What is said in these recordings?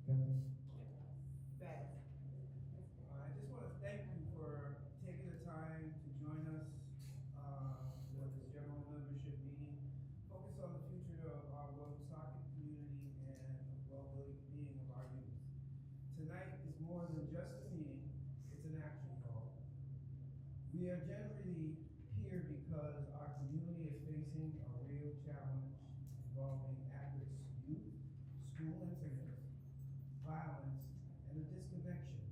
Facts. I just want to thank you for taking the time to join us for this general membership meeting. Focus on the future of our Woonsocket community and well-being of our youth. Tonight is more than just a meeting, it's an action call. We are generally here because our community is facing a real challenge involving at-risk youth, school incidents, violence, and a disconnection,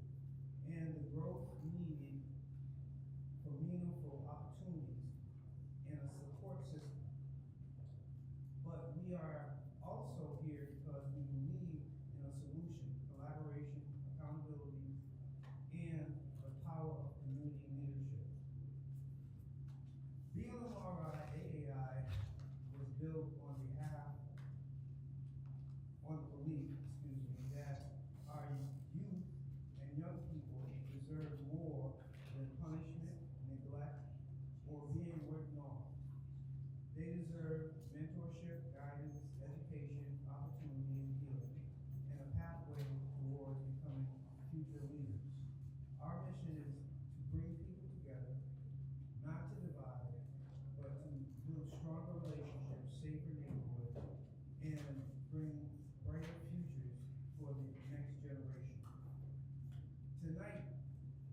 and the growth needed for meaningful opportunities and a support system. But we are also here because we believe in a solution, collaboration, accountability, and the power of community leadership. BLM AAI was built on the belief, that our youth and young people deserve more than punishment, neglect, or being written off. They deserve mentorship, guidance, education, opportunity, and healing, and a pathway towards becoming future leaders. Our mission is to bring people together, not to divide, but to build stronger relationships, safer neighborhoods, and bring brighter futures for the next generation. Tonight,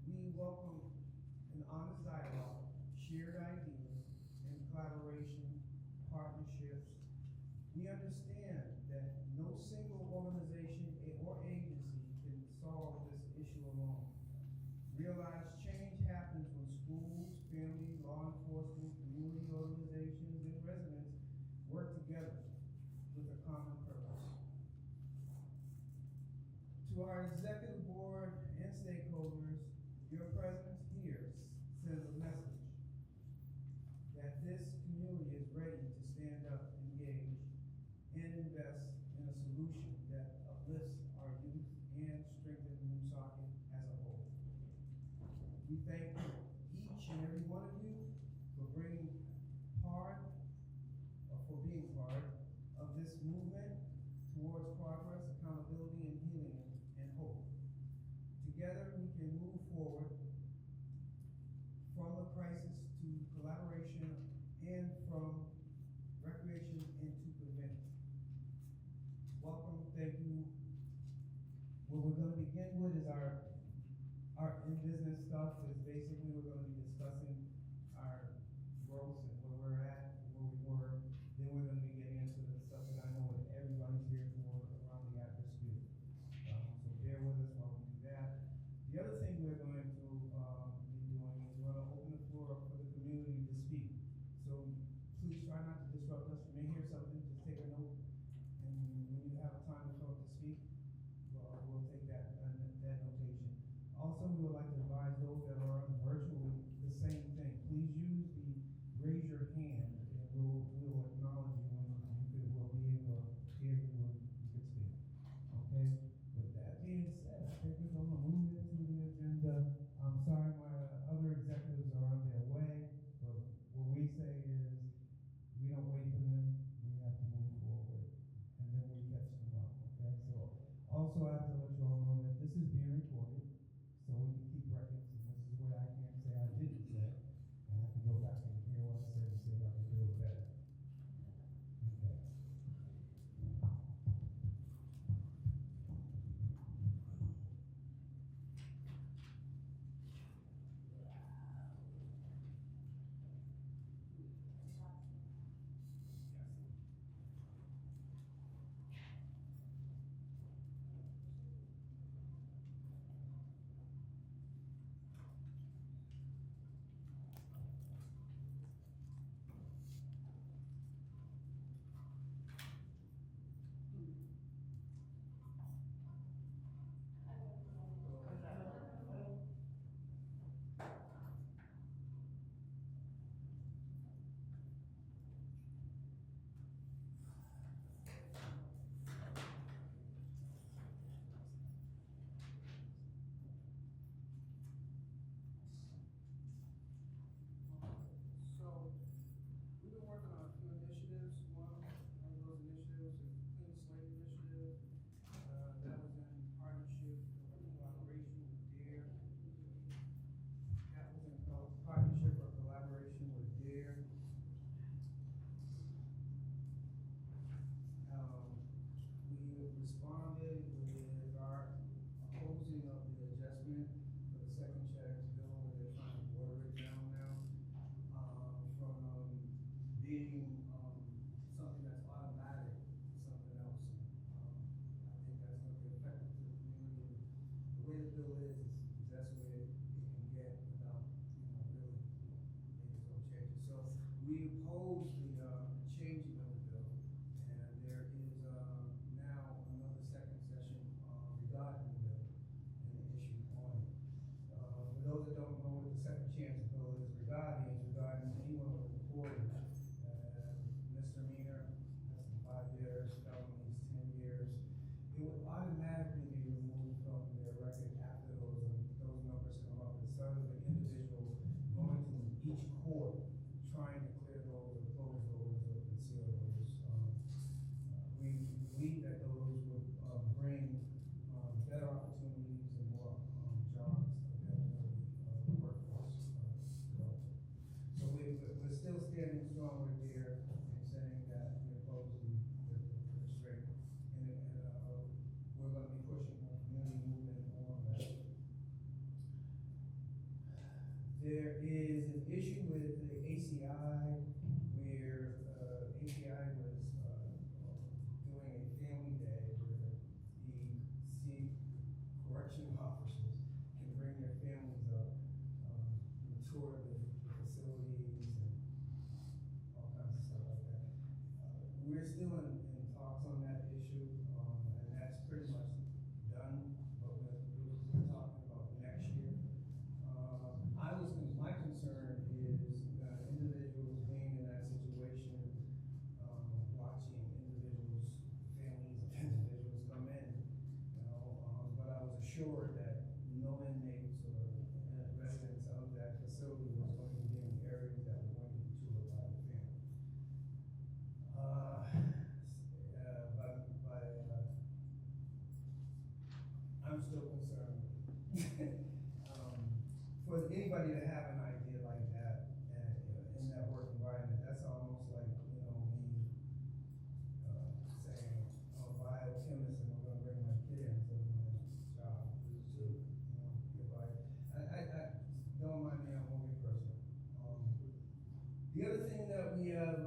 we welcome an honest dialogue, shared ideas, and collaboration, partnerships. We understand that no single organization or agency can solve this issue alone. Realize change happens when schools, families, law enforcement, community organizations, and residents work together with a common purpose. To our executive board and stakeholders, your presence here sends a message that this community is ready to stand up, engage, and invest in a solution that uplifts our youth and strengthens Woonsocket as a whole. We thank each and every one of you for being part of this movement towards progress, accountability, and healing and hope. Together we can move forward from the crisis to collaboration and from recreation into prevention. Welcome, thank you. What we're going to begin with is our in-business stuff. Is basically we're going to be discussing our growth and where we're at and where we were. Then we're going to be getting into the stuff that I know that everybody's here for around the at-risk youth. So bear with us while we do that. The other thing we're going to be doing is we're going to open the floor up for the community to speak. So please try not to disrupt us. You may hear something, just take a note. And when you have a time to speak, we'll take that notation. Also, we would like to advise those that are on virtually the same thing. Please use the raise your hand, and we'll acknowledge you when we'll be able to hear you when you can speak. Okay? With that being said, I think we're going to move into the agenda. I'm sorry my other executives are on their way, but what we say is we don't wait for them, we have to move forward, and then we catch them up, okay? So also I have to let you all know that this is being recorded, so we can keep records, and this is what I can't say I didn't say, and I can go back and hear what I said and see if I can do it better. Okay. responded with our opposing of the adjustment for the second chance bill, where they're trying to water it down now, from being something that's automatic to something else. I think that's going to be effective to the community. The way the bill is the best way it can get without, really making some changes. So we oppose the changing of the bill, and there is now another second session regarding the bill and the issue on it. For those that don't know what the second chance bill is regarding anyone with a recording, misdemeanor, that's 5 years, felony is 10 years. It would automatically be removed from their record after those numbers come up, instead of the individual going to each court trying to clear those or close those or conceal those. We believe that those would bring better opportunities and more jobs availability of the workforce development. So we're still standing strong right there and saying that we oppose the restraint, and we're going to be pushing a community movement on that. There is an issue with the ACI where ACI was doing a family day where the correction officers can bring their families up, tour the facilities and all kinds of stuff like that. We're still in talks on that issue, and that's pretty much done, but we're talking about next year. My concern is individuals being in that situation, watching individuals, families of individuals come in, but I was assured that no inmates or residents of that facility was going to be in areas that were going to be toured by the family. I'm still concerned. For anybody to have an idea like that in that work environment, that's almost like me saying, "Oh, biochemist, and I'm going to bring my kid into my job." I don't mind me, I won't get personal. The other thing that we have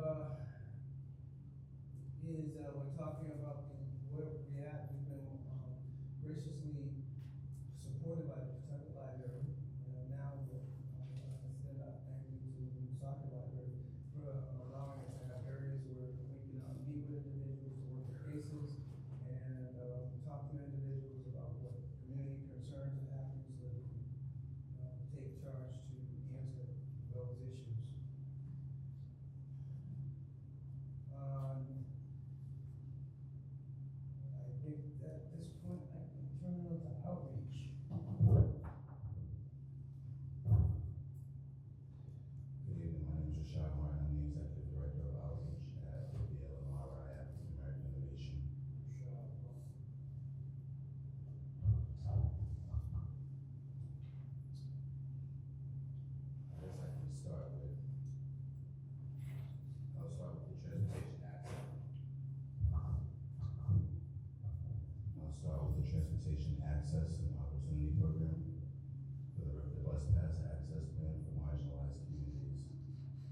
is we're talking about where we at. We've been graciously supported by the Protected Library. Now we're extend our thank you to Soccer Library for allowing us to have areas where we can meet with individuals, work their cases, and talk to individuals about what community concerns are happening, so that we can take charge to answer those issues. I think that at this point I can turn it over to outreach. Good evening, my name is Rashad Martin. I'm the Executive Director of Outreach at the BLM AAI African American Innovation. I guess I can start with the transportation access. I'll start with the Transportation Access and Opportunity Program for the Bus Pass Access Plan for marginalized communities.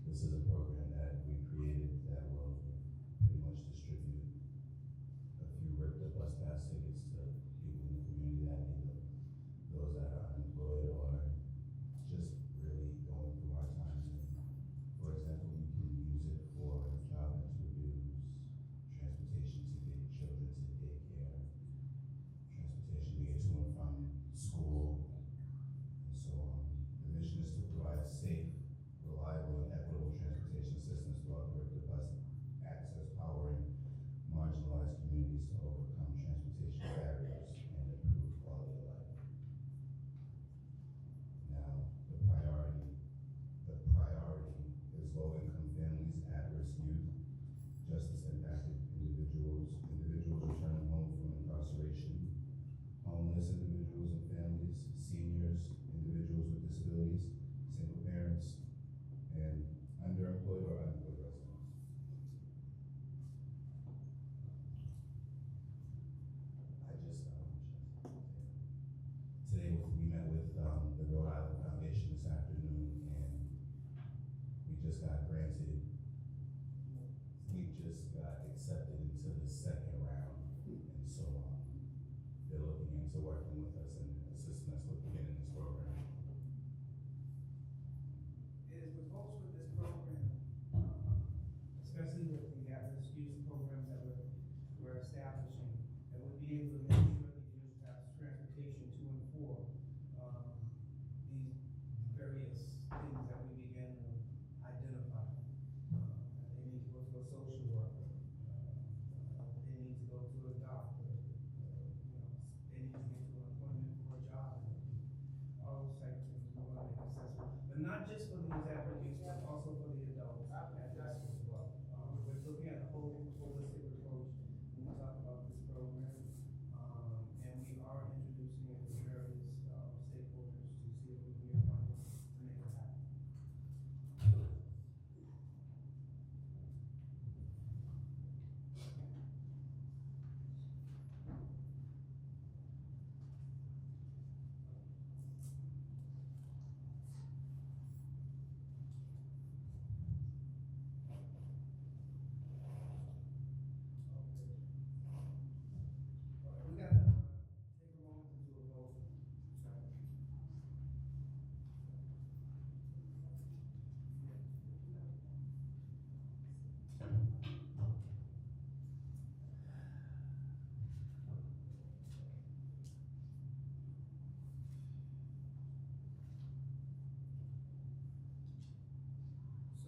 This is a program that we created that will pretty much distribute a few RIPTA bus pass tickets to people in the community that need them. Those that are unemployed or just really going through hard times. For example, you can use it for job interviews, transportation to get children to daycare, transportation to get to and from school, and so on. The mission is to provide safe, reliable, and equitable transportation systems throughout the bus access, powering marginalized communities to overcome transportation barriers and improve quality of life. Now, the priority is low-income families, at-risk youth, justice-impacted individuals returning home from incarceration, homeless individuals and families, seniors, individuals with disabilities, single parents, and underemployed or unemployed residents. 1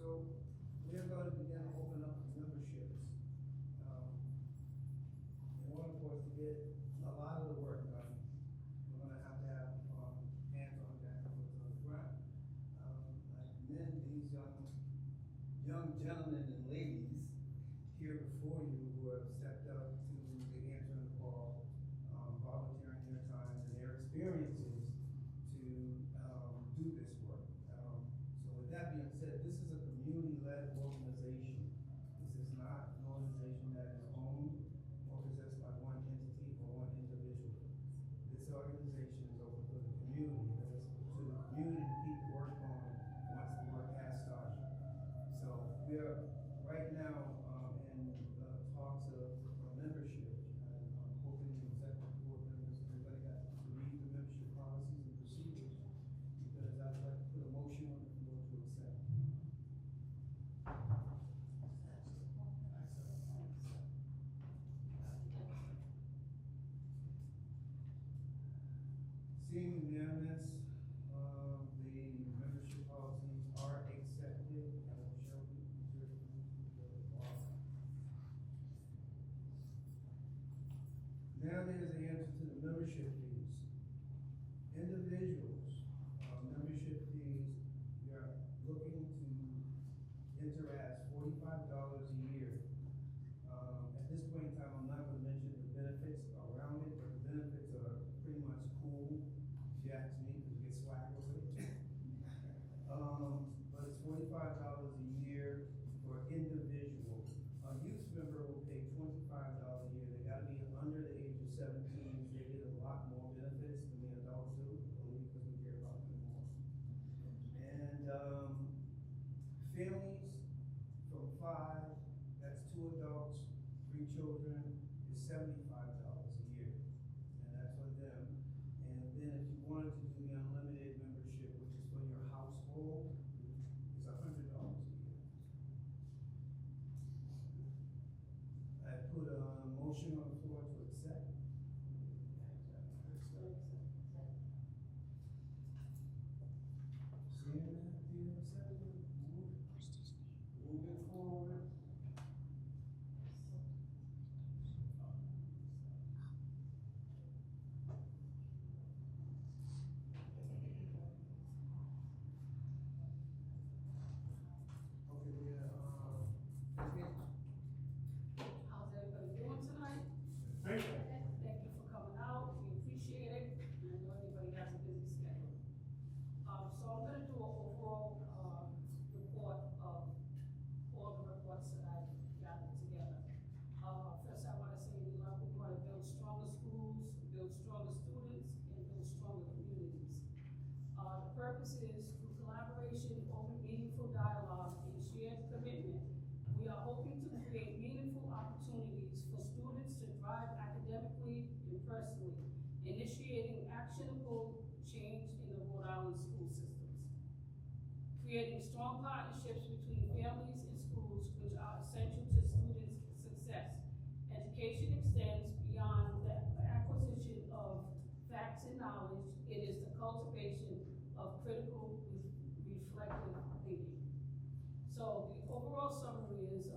So we're going to begin to open up memberships. In order for us to get a lot of the work done, we're gonna have hands-on deck, boots on the ground. I commend these young gentlemen and ladies here before you who have stepped up to the answering the call, volunteering their time and their experiences to do this work. So with that being said, this is a community-led organization. This is not an organization that is owned or possessed by one entity or one individual. This organization is open to the community, to the community to keep the work going once the work has started. So we are right now in talks of membership. I'm hoping the executive board members, everybody got to read the membership policies and procedures, because I'd like to put a motion on the floor to accept. Seeing unanimous, the membership policies are accepted and will show you the law. Now there's the answer to the membership fees. Individuals, membership fees, we are looking to enter as $45 a year. At this point in time, I'm not gonna mention the benefits around it, but the benefits are pretty much cool, if you ask me, because you get swag with it. But it's $45 a year for individual. A youth member will pay $25 a year. They gotta be under the age of 17. They get a lot more benefits than the adults do, only because we care about them more. And families from 5, that's 2 adults, 3 children, is $75 a year. And that's for them. And then if you wanted to do the unlimited membership, which is for your household, is $100 a year. I put a motion on the floor to accept. Seeing that, being accepted, moving forward. Okay, How's everybody doing tonight? Thank you. Thank you for coming out, we appreciate it, and I know everybody has a busy schedule. So I'm gonna do an overall, report of all the reports that I've gathered together. First I wanna say we wanna build stronger schools, build stronger students, and build stronger communities. The purpose is through collaboration, open, meaningful dialogue, and shared commitment, we are hoping to create meaningful opportunities for students to thrive academically and personally, initiating actionable change in the Rhode Island school systems. Creating strong partnerships between families and schools, which are essential to students' success. Education extends beyond the acquisition of facts and knowledge, it is the cultivation of critical reflective thinking. So the overall summary is,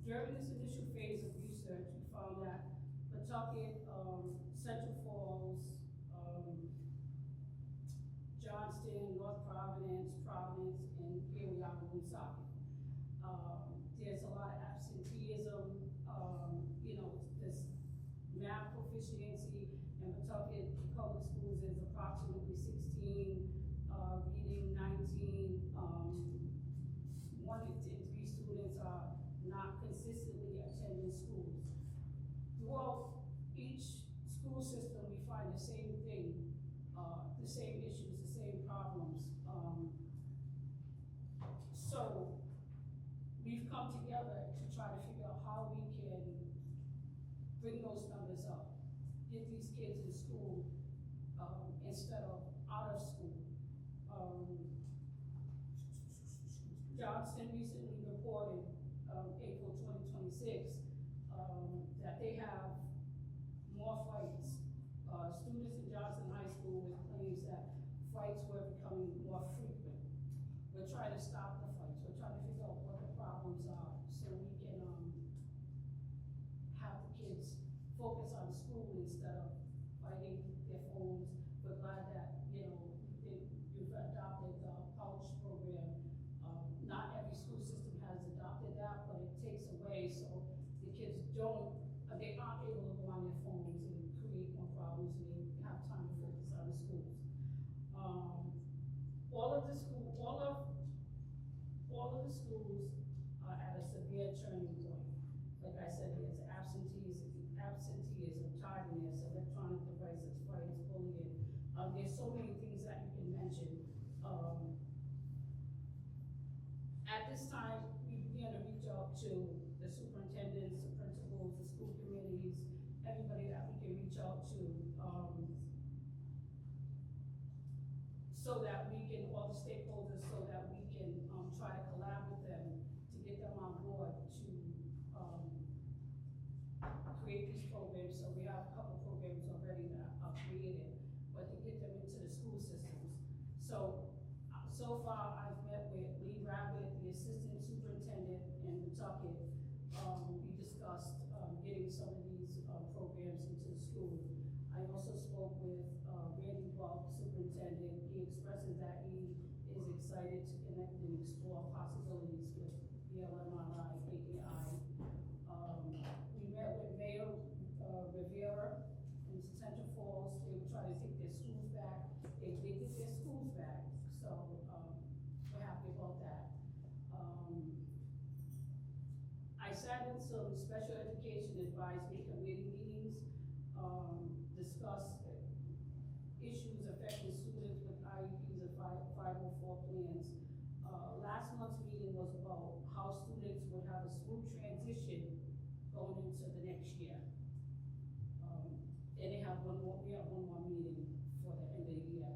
during this initial phase of research, we found that Pawtucket, Central Falls, Johnston, North Providence, and here we are in Woonsocket. There's a lot of absenteeism, this math proficiency, and Pawtucket public schools is approximately 16, reading 19, 1 in 3 students are not consistently attending schools. Throughout each school system, we find the same thing, the same issues, the same problems. So we've come together to try to figure out how we can bring those numbers up, get these kids in school instead of out of school. Johnston recently reported, April 26, that they have more fights. Students in Johnson High School with claims that fights were becoming more frequent. We're trying to stop the fights. We're trying to figure out what the problems are so we can have the kids focus on school instead of fighting their phones. We're glad that, you know, you've adopted the pouch program. Not every school system has adopted that, but it takes away so the kids they aren't able to go on their phones and create more problems and they have time to focus on the schools. All of the schools are at a severe turning point. Like I said, there's absenteeism, tardiness, electronic devices, fights, bullying. There's so many things that you can mention. At this time, we began to reach out to the superintendents, the principals, the school committees, everybody that we can reach out to, so that we can, all the stakeholders, so that we can try to collab with them to get them on board to create these programs. So we have a couple programs already that are created, but to get them into the school systems. So far I've met with Lee Rabbit, the assistant superintendent in Pawtucket. We discussed getting some of these programs into the school. I also spoke with Randy Ball, superintendent. He expresses that he is excited to connect and explore possibilities with BLM AAI. We met with Mayor Rivera in Central Falls. They were trying to take their schools back. They did get their schools back, so we're happy about that. I sat in some special education advisory committee meetings, discussed issues affecting students with IEPs and 504 plans. Last month's meeting was about how students would have a smooth transition going into the next year. And we have one more meeting for the end of the year.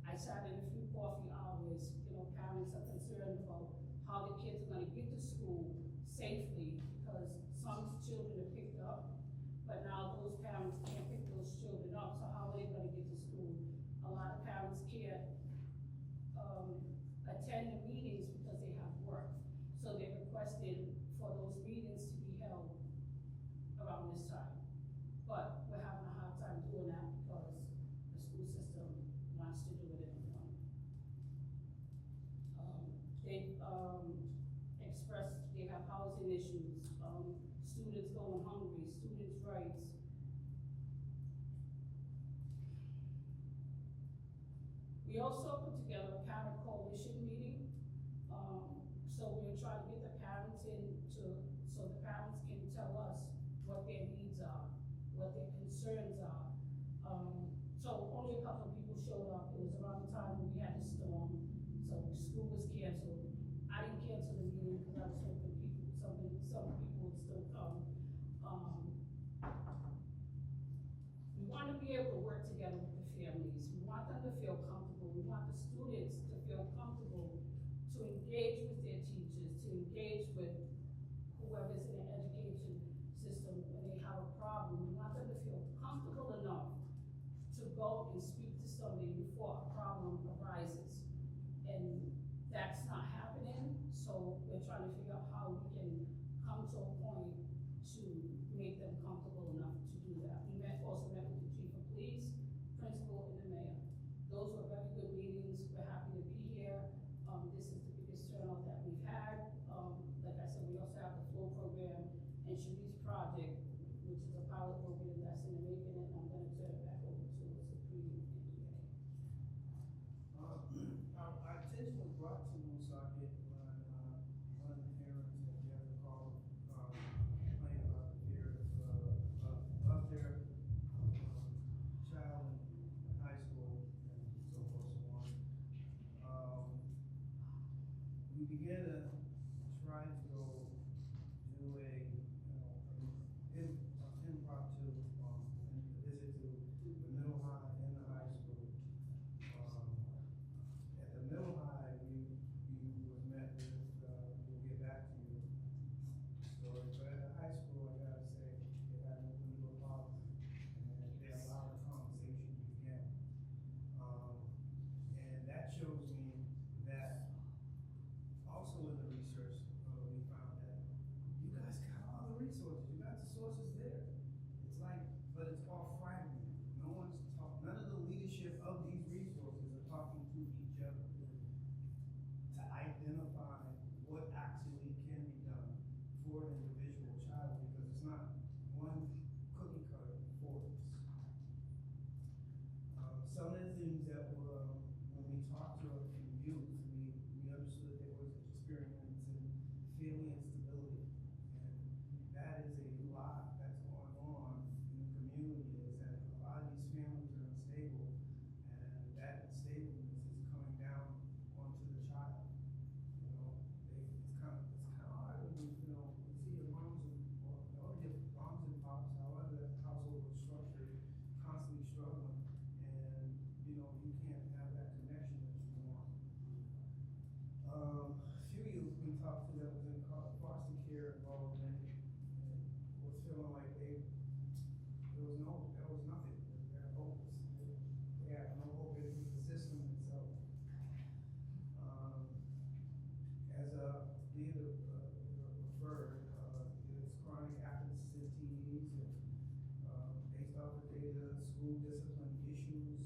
I sat in a few coffee hours, you know, parents are concerned about how the kids are gonna get to school safely, because some children are picked up, but now those parents can't pick those children up, so how are they gonna get to school? A lot of parents can't attend the meetings because they have work. So they requested for those meetings to be held around this time. But we're having a hard time doing that because the school system wants to do it in the morning. They expressed they have housing issues, students going hungry, students' rights. We also put together a parent coalition meeting. So we're trying to get the parents in so the parents can tell us what their needs are, what their concerns are. So only a couple of people showed up. It was around the time when we had the storm, so school was canceled. I didn't cancel the meeting because I was hoping some people would still come. We want to be able to work together with the families. We want them to feel comfortable. We want the students to feel comfortable to engage with their teachers, to engage with whoever's in the education system when they have a problem. We want them to feel comfortable enough to go and speak to somebody before a problem arises. And that's not happening, so we're trying to figure out how we can come to a point to make them comfortable enough to do that. We also met with the chief of police, principal, and the mayor. Those were very good meetings. We're happy to be here. This is the biggest turnout that we've had. Like I said, we also have the flow program and Sharice's project, which is a pilot program that's in the making, and I'm gonna turn it back over to the Supreme NDA. Our attention was brought to Woonsocket when one of the parents had given a call, complaining about the fear of their child in high school and so forth and so on. We began to try to go do a, impromptu visit to the middle high and the high school. At the middle high, we nothing. They're hopeless. They have no hope in the system itself. As Leah referred, it's chronic absentees and based off the data, school discipline issues.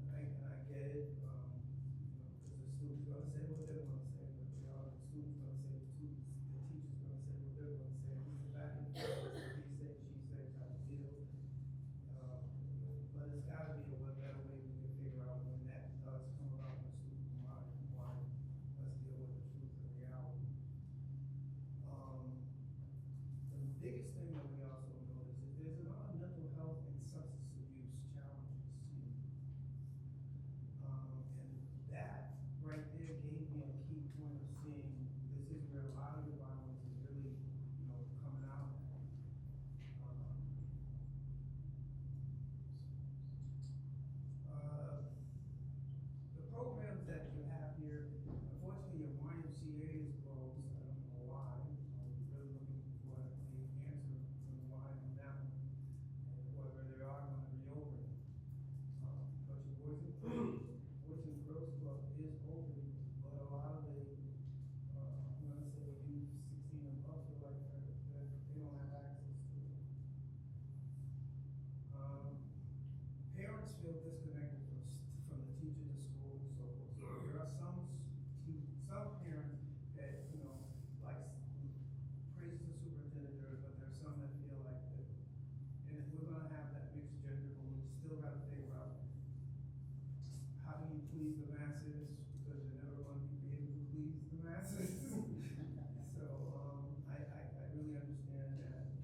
I get it, because the students are gonna say what they're gonna say, but they are, the students gonna say the teacher's gonna say what they're gonna say. It's the back and forth, he say, she say type of deal. But it's gotta be a better way we can figure out when that does come about in the student's mind, why, let's deal with the truth and reality. The biggest thing that we also notice is there's a lot of mental health and substance abuse challenges. And that right there gave me a key point of seeing this is where a lot of the violence is really, coming out. The programs that you have here, unfortunately, your YMCA is closed. I don't know why. I'm really looking for an answer from why on that one, and whether they are going to reopen. But your Boys and Girls Club is open, but a lot of the, I'm going to say youth 16 and up feel like they don't have access to it. Parents feel disconnected from the teacher to school and so forth. So there are some parents that, like praise the superintendent, but there's some that feel like that, and we're gonna have that mixed gender, but we still gotta figure out how do you please the masses, because you're never gonna be able to please the masses. So, I really understand that.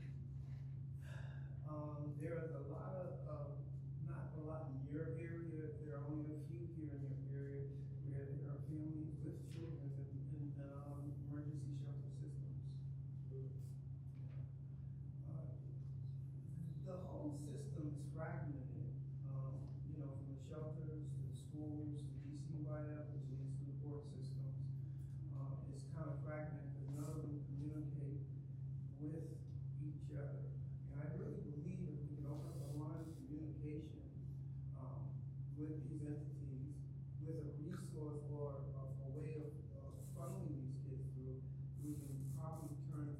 There is a lot of, not a lot in your area, there are only a few here in your area where there are families with children in emergency shelter systems. The whole system is fragmented, from the shelters to the schools, to DCYF, which leads to the court systems. It's kind of fragmented because none of them communicate with each other. And I really believe if we can open up a line of communication with these entities, with a resource or a way of funneling these kids through, we can probably turn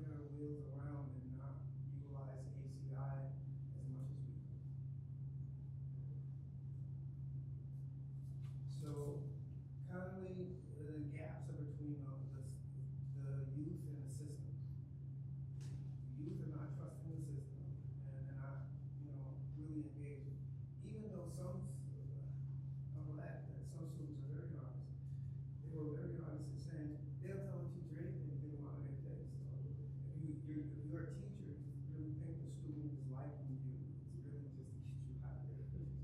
their wheels around and not utilize ACI as much as we could. So, currently, the gaps are between the youth and the system. The youth are not trusting the system, and they're not, really engaged. Even though some students are very honest, they were very honest in saying they'll tell a teacher anything if they want their face. So if you're a teacher, you really think the student is liking you, it's really just to get you out of their face.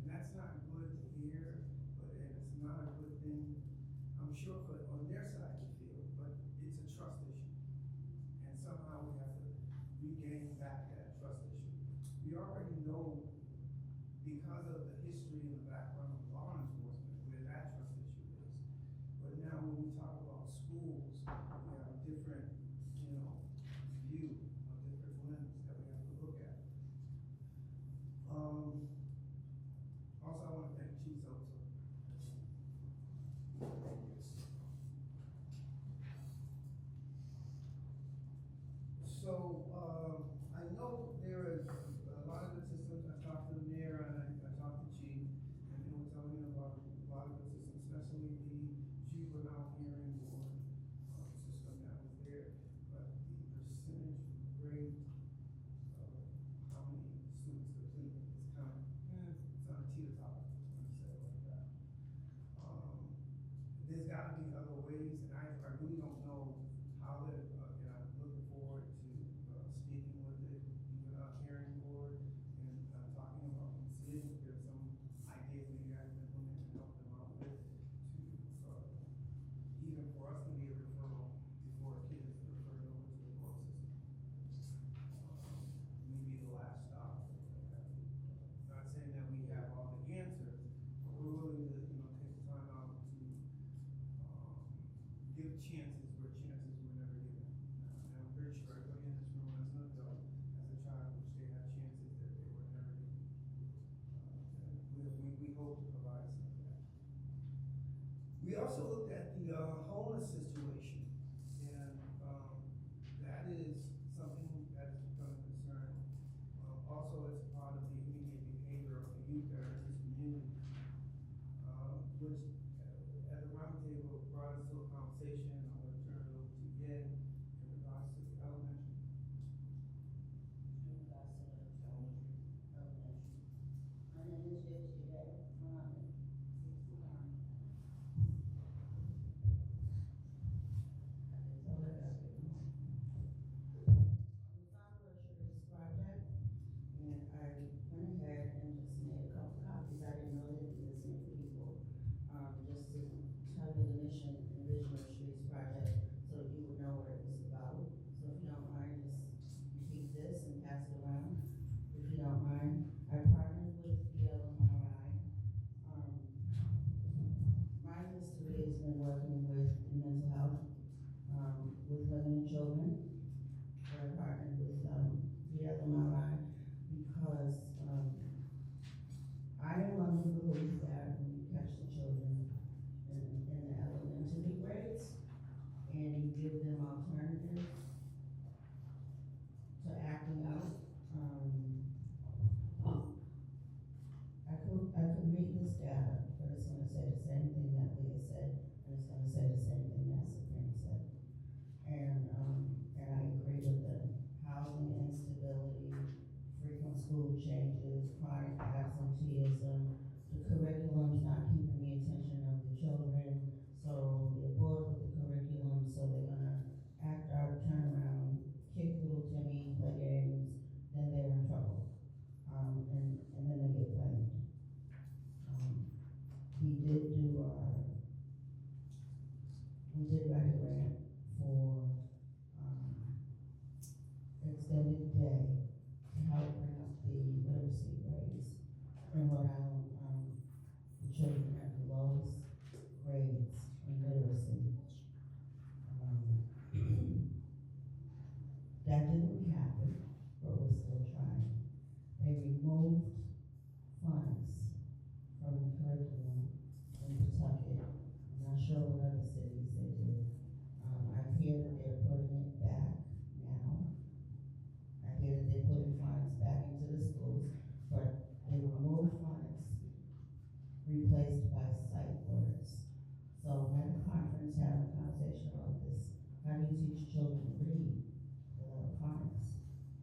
And that's not good to hear, and it's not a good thing, I'm sure, on their side to feel, but it's a trust issue. And somehow we have to regain back that trust issue. We already know, because of the history and the background of law enforcement, where that trust issue is. But now when we talk about schools, we have a different, view, a different lens that we have to look at. Also, I want to thank Chief Soto. So, I know there is a lot of good systems. I talked to the mayor and I talked to Chief, and they were telling me about a lot of good systems, especially the juvenile hearing board system that was there. But the percentage rate of how many students complete is kind of, it's on a teeter-totter, let me say it like that. There's got to be other ways, and I really don't know how to, and I'm looking forward to speaking we hope to provide some of that. We also looked at the homeless situation, and that is something that has become a concern. Also, as part of the immediate behavior of the youth that are in this community, which at the roundtable brought us to a conversation. I'm going to turn it over to Yen in regards to the elementary. In regards to the elementary. My name is Vicky Day. Project, and I went ahead and just made a couple copies. I didn't know there'd be this many people. Just to tell you the mission and vision of Streets Project, so you would know what it was about. So if you don't mind, just repeat this and pass it around. If you don't mind, I partnered with BLM AAI. My history has been working with mental health, with women and children. I partnered with BLM AAI because I am of the belief that when you catch the children in the elementary grades and you give them alternatives to acting out, I could read this data, but it's going to say the same thing that Leah said, and it's going to say the same thing that Sabrina said, and I agree with them. Housing instability, frequent school changes, chronic absenteeism, the curriculum's not keeping the attention of the children, so they're bored with the curriculum, so they're gonna act out, turn around, kick little Timmy, play games, then they're in trouble. And then they get blamed. We did write a grant for extended day to help bring up the literacy rates in Rhode Island. The children at the lowest grades in literacy. That didn't happen, but we're still trying. They removed funds from the curriculum in Pawtucket. I'm not sure what other cities they did. I hear that they're putting it back now. I hear that they're putting funds back into the schools, but they removed funds, replaced by sight words. So at a conference, having a conversation about this, how do you teach children to read without phonics?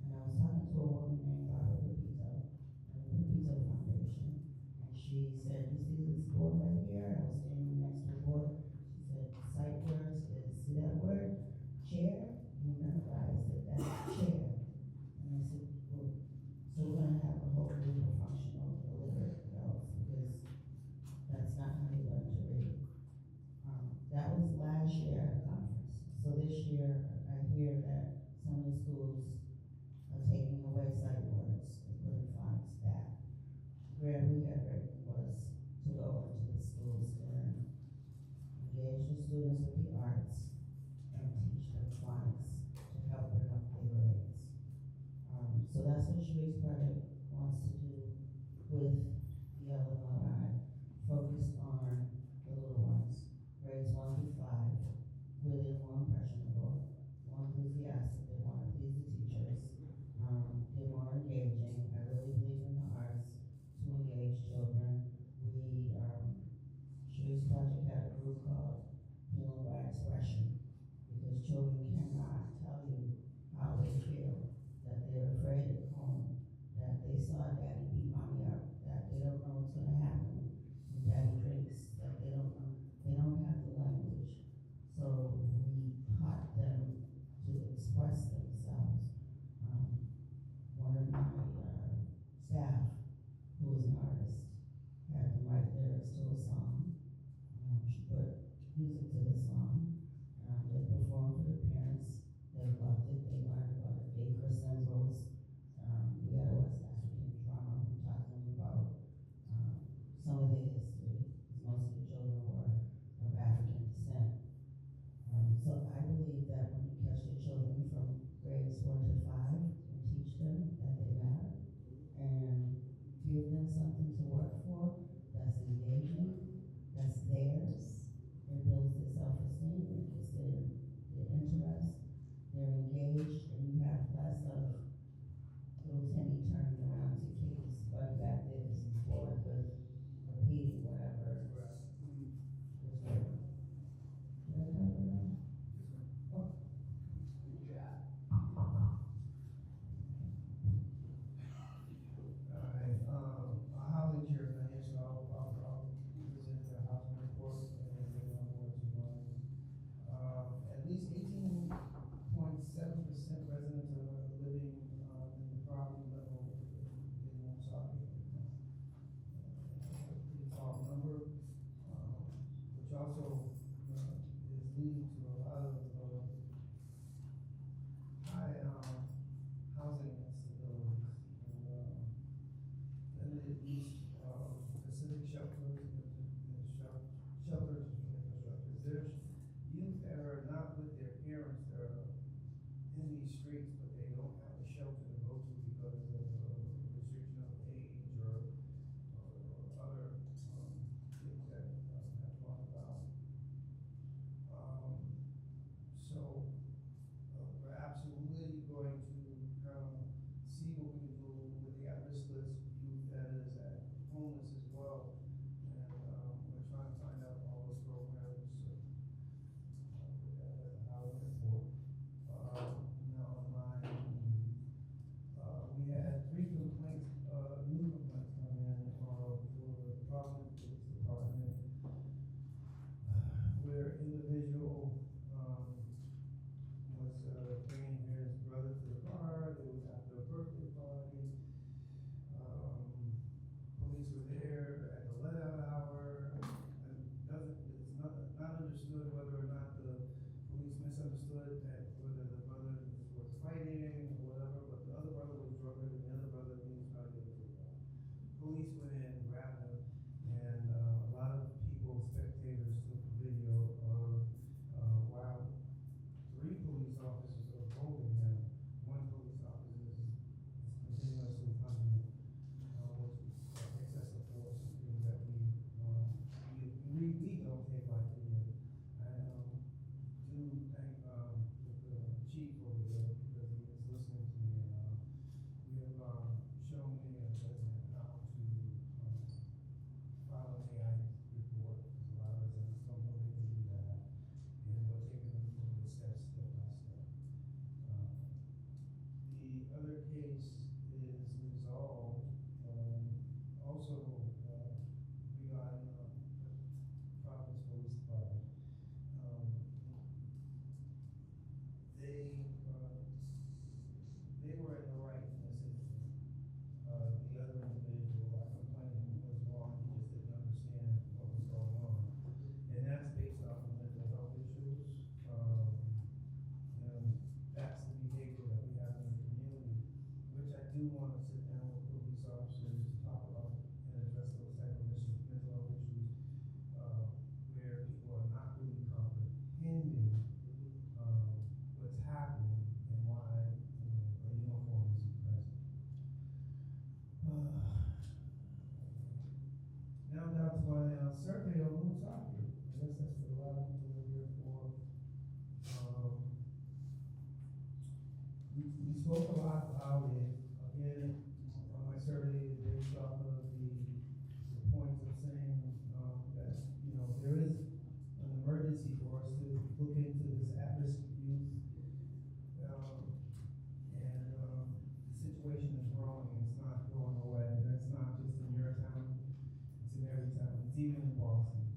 And I was talking to a woman named Barbara Pepito, from the Pepito Foundation, and she said, "You see this board right here?" I was standing next to a board. She said, "Sight words is, see that word? Chair? You memorize it, that's chair." And I said, "Well, so we're gonna have a whole group of functional illiterate adults because that's not how you learn to read." That was last year at a conference. So this year, I hear that some of the schools are taking away sight words and putting phonics back. Where we had written was to go into the schools and engage the students with the arts and teach them phonics to help bring up their grades. So that's what Sharice Project wants to do with the LMRI, focused on the little ones, grades 1 through 5, where they're more impressionable, more enthusiastic, they want to please the teachers, they're more engaging. I really believe in the arts to engage children. Sharice Project had a group called Healing by Expression, because children cannot tell you how they feel, that they're afraid at home, that they saw daddy beat mommy up, that they these, Pacific shelters, shelters, there's youth that are not with their parents, that are in these streets, but they don't have a shelter to go to because of restriction of age or other, things that, have gone about. So, we're absolutely going to see what we can do with the at-risk list youth that is at homeless as well. And, we're trying to find out all those programs, with that as a housing report. Now, we had 3 complaints, new complaints come in, for the Providence Police Department, where individual, was, bringing his brother to the car. It was after a birthday party. Police were there at the let-out hour, and it's not understood whether or not the police misunderstood that whether the brother was fighting or whatever, but the other brother was drunk, and the other brother was trying to get to the car. Police went in, grabbed him, and, a lot of people, spectators, took a video of, while 3 police officers are holding him, 1 police officer is continuously punching him, which is excessive force, and things that we don't take lightly. I, do thank, the chief over there, because he is listening to me, and, we have, shown me a resident how to, file an AI report, because a lot of residents don't know they can do that, and we're taking them through the steps, step by step. The other case is resolved, also, regarding, Providence Police Department. They were in the right in this incident. The other individual, I complained was wrong, he just didn't understand what was going on. And that's based off of mental health issues. And that's the behavior that we have in the community, which I do want to sit down with police officers to talk about and address those type of issues, mental health issues, where people are not really comprehending, what's happening and why, a uniform is present. Now down to my, survey on who's out here. I guess that's what a lot of people are here for. We spoke a lot about it. Again, on my survey is based off of the points of saying, that, there is an emergency for us to look into this at-risk youth. The situation is growing, it's not going away. That's not just in your town, it's in every town. It's even in Boston,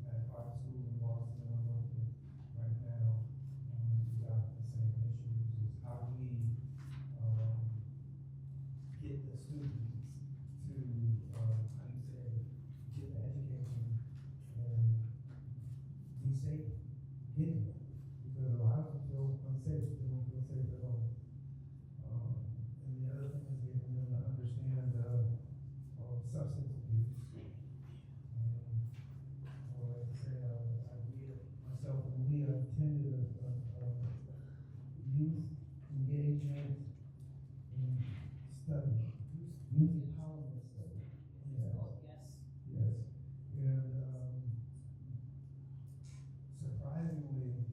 at our school in Boston, I'm working right now. We got the same issues. Is how do we, get the students to, get the education and be safe getting it, because a lot of them feel unsafe, they don't feel safe at all. And the other thing is getting them to understand, substance abuse. Or like I say, myself and we attended a youth engagement and study, youth empowerment study. Yeah. Oh, yes. Yes, and, surprisingly,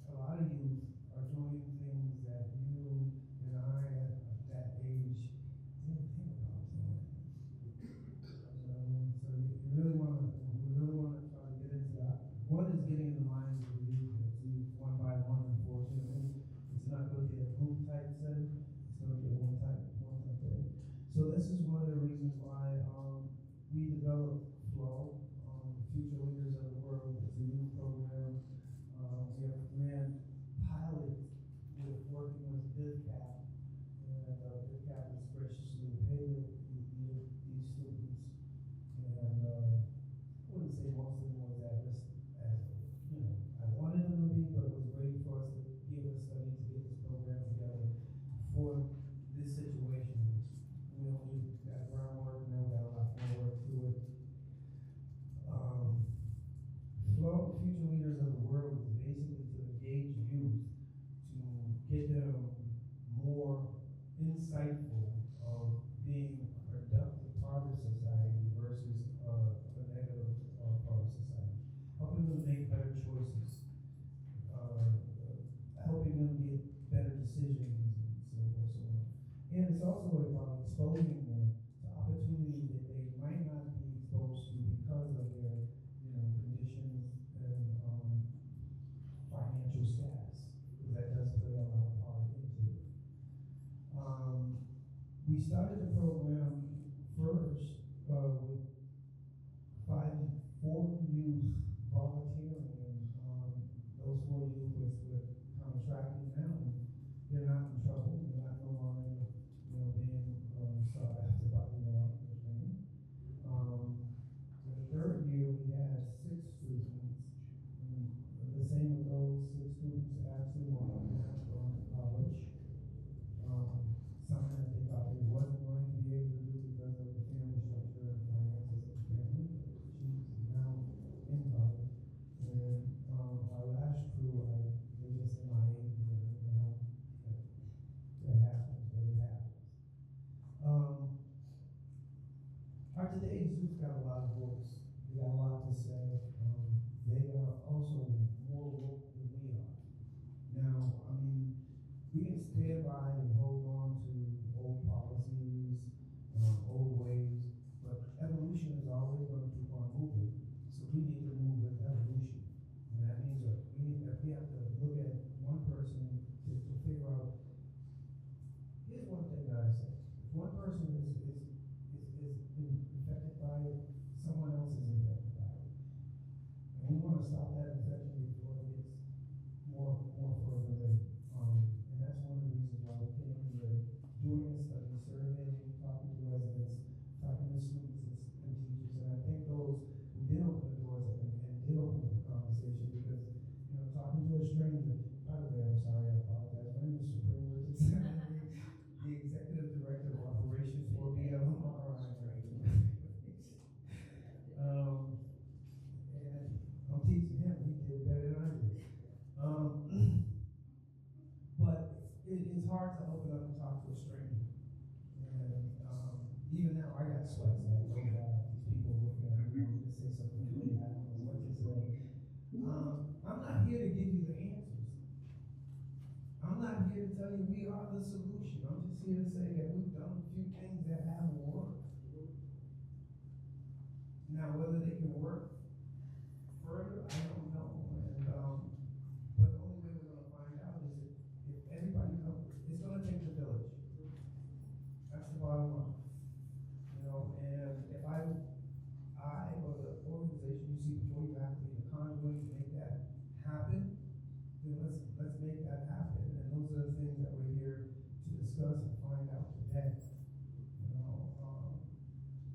a lot of youth are doing things that you and I at that age didn't think about doing. So we really wanna try to get into that. One is getting in the minds of the youth, one by one, unfortunately. It's not gonna be a group type setting, it's gonna be a one type thing. So this is one of the reasons why, we developed Flow, Future Leaders of the World. It's a youth program. We have ran pilot with working with BidCap, and BidCap has graciously paid these students. And I wouldn't say most of them was at risk as I wanted them to be, but it was great for us to be able to study to get this program together for this situation. We only get them more insightful of being a productive part of society versus a negative part of society. Helping them make better choices, helping them get better decisions, and so forth, so on. And it's also about exposing them to opportunities that they might not be exposed to because of their, conditions and financial status, because that does play a lot of part into it. We started the program first with 4 youth volunteering, and those 4 youth were contracted now, and they're not in trouble. They're not no longer, being sought after by the law. The 3rd year we had 6 students, and the same with those 6 students actually wanted to go to college. Something that they thought they wasn't going to be able to do because of the family structure and finances of the family. She's now in college. And our last crew, they just MIA, that happens, but it happens. Our today's youth got a lot of voice. They got a lot to say. They are also more woke than we are. Now, we can stand by and hold on to old policies, old ways, but evolution is always going to keep on moving. So we need to move with evolution. And that means that we have to look at one person to figure out. Here's one thing that I say. If one person is infected by it, someone else is infected by it. And we want to stop that infection before it gets more further in. And that's one of the reasons why we came here doing this study, surveying, talking to residents, talking to students and teachers. And I think those who did open the doors up and did open up the conversation, because, talking to a stranger, by the way, I'm sorry, I apologize. My name is Supreme Richardson, the Executive Director of Operations for BLM AAI Meeting. And I'm teaching him, he did better than I did. But it's hard to open up and talk to a stranger. And even now, I got sweats. Like, oh God, these people looking at me, want to say something really, I don't know what to say. I'm not here to give you the answers. I'm not here to tell you we are the solution. I'm just here to say that we've done a few things that haven't worked. Now, whether they can work further, I don't know. But the only way we're going to find out is if everybody comes. It's going to take the village. That's the bottom line. And if I or the organization you see before you have to be the conduit to make that happen, then let's make that happen. And those are the things that we're here to discuss and find out today.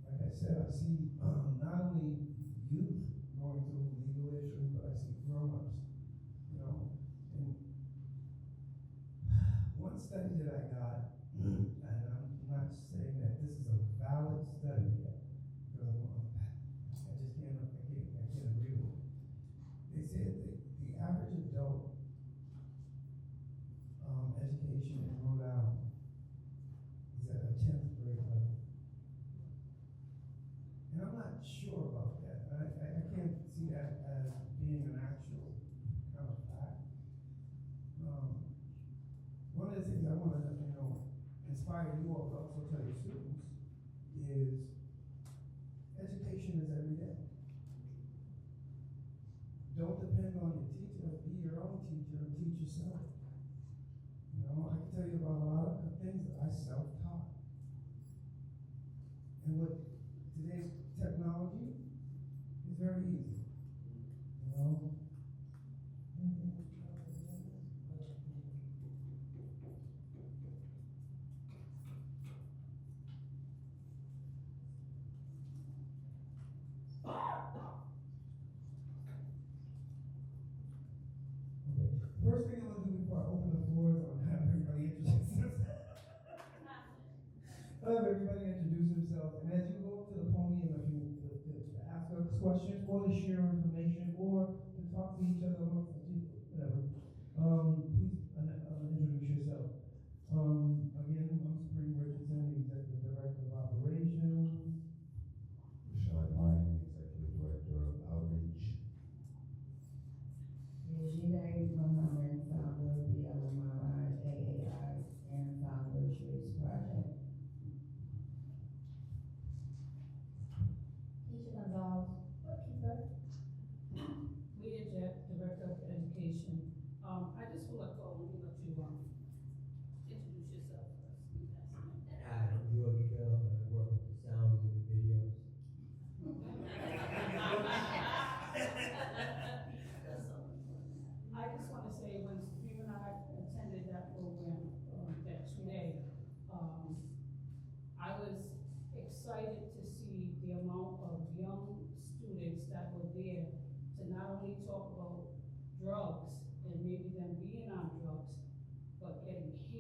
Like I said, I see not only youth going through legal issues, but I see grown-ups. And one study that I got, and I'm not saying that this is a valid study yet, because I can't agree with it. They said that the average adult education in Rhode Island is at a 10th grade level. And I'm not sure about that. I can't see that as being an actual kind of fact. One of the things I want to inspire you all to also tell your students is education is every day. Don't depend on your teacher. Be your own teacher and teach yourself. I can tell you about a lot of things that I self-taught. And with today's technology, it's very easy. First thing I'm going to do before I open the floor is I'm going to have everybody introduce themselves. I'll have everybody introduce themselves. And as you go up to the podium, if you to ask us questions or to share information or to talk to each other, whatever, please introduce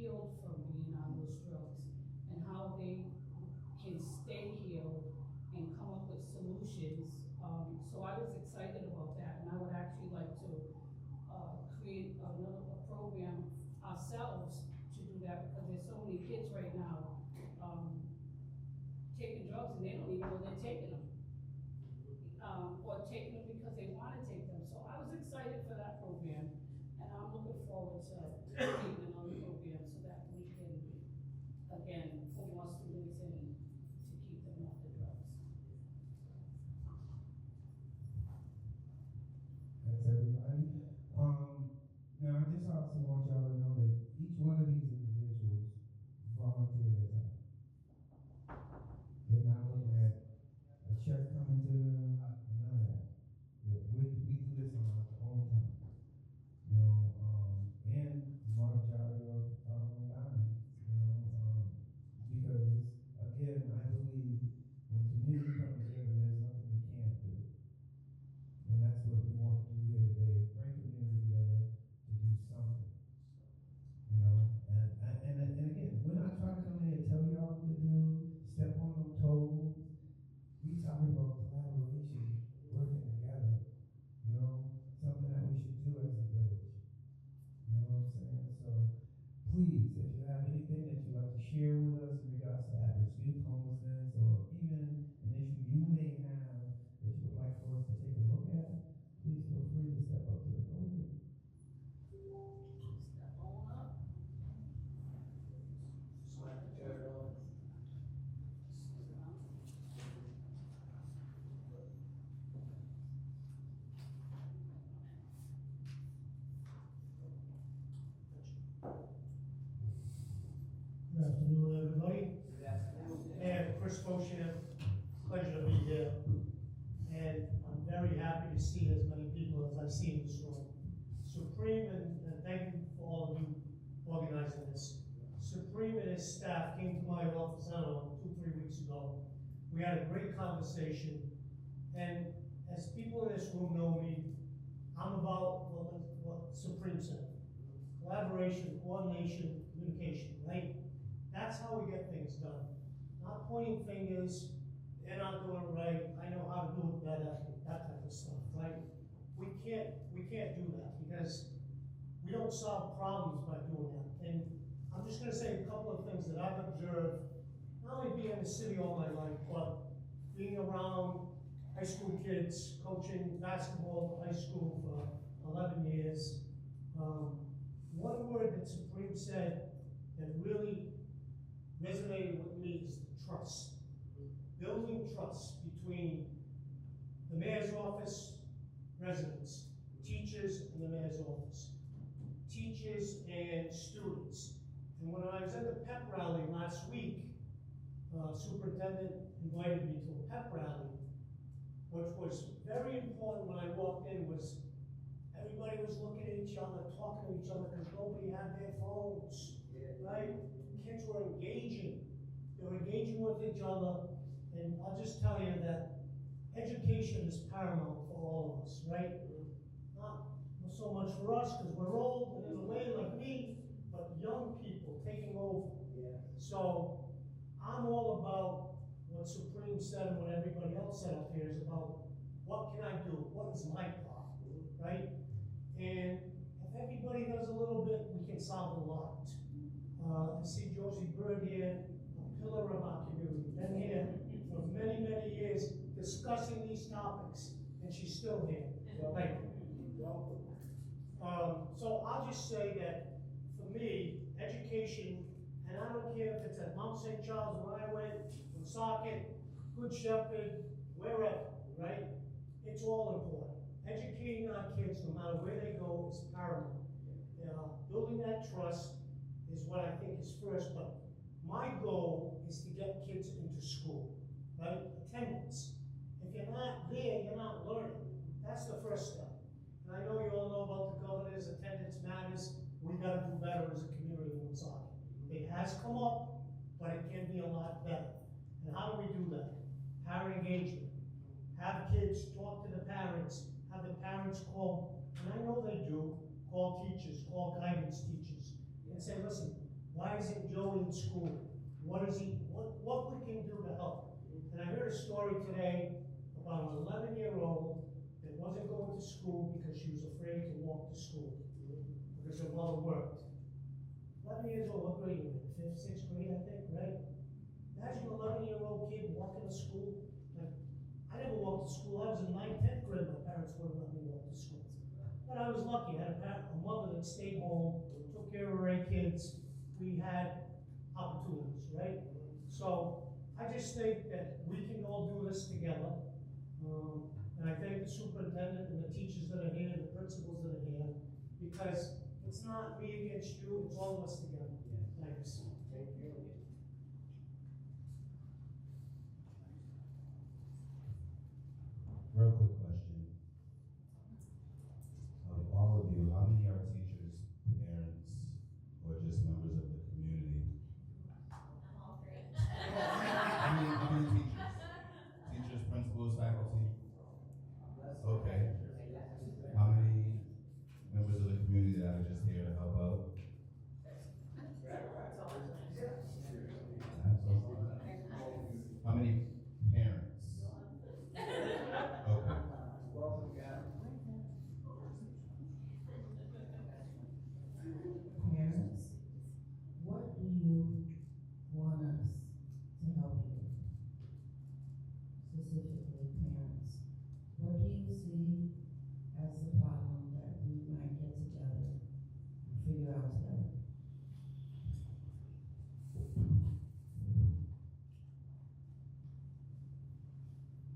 healed from being on those drugs and how they can stay healed and come up with solutions. So I was excited about that, and I would actually like to create a program ourselves to do that, because there's so many kids right now taking drugs and they don't even know they're taking them. Or taking them because they want to take them. So I was excited for that program, and I'm looking forward to creating another program so that we can, again, put more students in to keep them off the drugs. That's everybody. Now I just also want y'all to know that each one of these individuals volunteer their time. They're not looking at a check coming to them, none of that. We do this on our own time. You know, and majority of our own time. You know, because again, I believe when community comes together, there's nothing we can't do. And that's what we want to do here today, is bring community together to do something. You know, and again, we're not trying to come in and tell y'all what to do, step on no toes. We talking about collaboration, working together. You know, something that we should do as a village. You know what I'm saying? So please, if you have anything that you'd like to share with us in regards to at-risk youth homelessness, or even an issue you may have that you would like for us to take a look at, please feel free to step up to the podium. Step on up. Good afternoon, everybody. Good afternoon. And Chris Boshan, pleasure to be here. And I'm very happy to see as many people as I see in this room. Supreme, and thank you for all of you organizing this. Supreme and his staff came to my office, I don't know, 2-3 weeks ago. We had a great conversation. And as people in this room know me, I'm about what Supreme said. Collaboration, coordination, communication, right? That's how we get things done. Not pointing fingers, they're not doing it right, I know how to do it better, that type of stuff, right? We can't do that, because we don't solve problems by doing that. And I'm just gonna say a couple of things that I've observed, not only being in the city all my life, but being around high school kids, coaching basketball at high school for 11 years. One word that Supreme said that really resonated with me is trust. Building trust between the mayor's office, residents, teachers and the mayor's office, teachers and students. And when I was at the pep rally last week, superintendent invited me to a pep rally. What was very important when I walked in was everybody was looking at each other, talking to each other, because nobody had their phones, right? Kids were engaging. They were engaging with each other. And I'll just tell you that education is paramount for all of us, right? Not so much for us, because we're old and in a way like me, but young people taking over. Yeah. So I'm all about what Supreme said and what everybody else said up here is about what can I do? What is my part, right? And if everybody does a little bit, we can solve a lot. I see Josie Bird here, a pillar of our community, been here for many, many years discussing these topics, and she's still here. Thank you. So I'll just say that for me, education, and I don't care if it's at Mount St. Charles where I went, Woonsocket, Good Shepherd, wherever, right? It's all important. Educating our kids, no matter where they go, is paramount. Building that trust is what I think is first, but my goal is to get kids into school, right? Attendance. If you're not there, you're not learning. That's the first step. And I know you all know about the governor's attendance matters. We gotta do better as a community in Woonsocket. It has come up, but it can be a lot better. And how do we do that? Parent engagement. Have kids talk to the parents, have the parents call, and I know they do, call teachers, call guidance teachers, and say, listen, Why isn't Joey in school? What we can do to help? And I heard a story today about an 11-year-old that wasn't going to school because she was afraid to walk to school because her mother worked. 11 years old, what grade are you in? 5th, 6th grade, I think, right? Imagine an 11-year-old kid walking to school. Like, I never walked to school. I was in 9th, 10th grade. My parents wouldn't let me walk to school. But I was lucky. I had a mother that stayed home, took care of her 8 kids. We had opportunities, right? So I just think that we can all do this together. And I thank the superintendent and the teachers that are here, the principals that are here, because it's not me against you, it's all of us together. Thanks. Thank you. Real quick question. Of all of you, how many are teachers, parents, or just members of the community? How many teachers? Teachers, principals, faculty? Okay. How many members of the community that are just here to help out? How many parents? Okay. Parents, what do you want us to help you with? Specifically, parents. What do you see as the problem that we might get together and figure out together?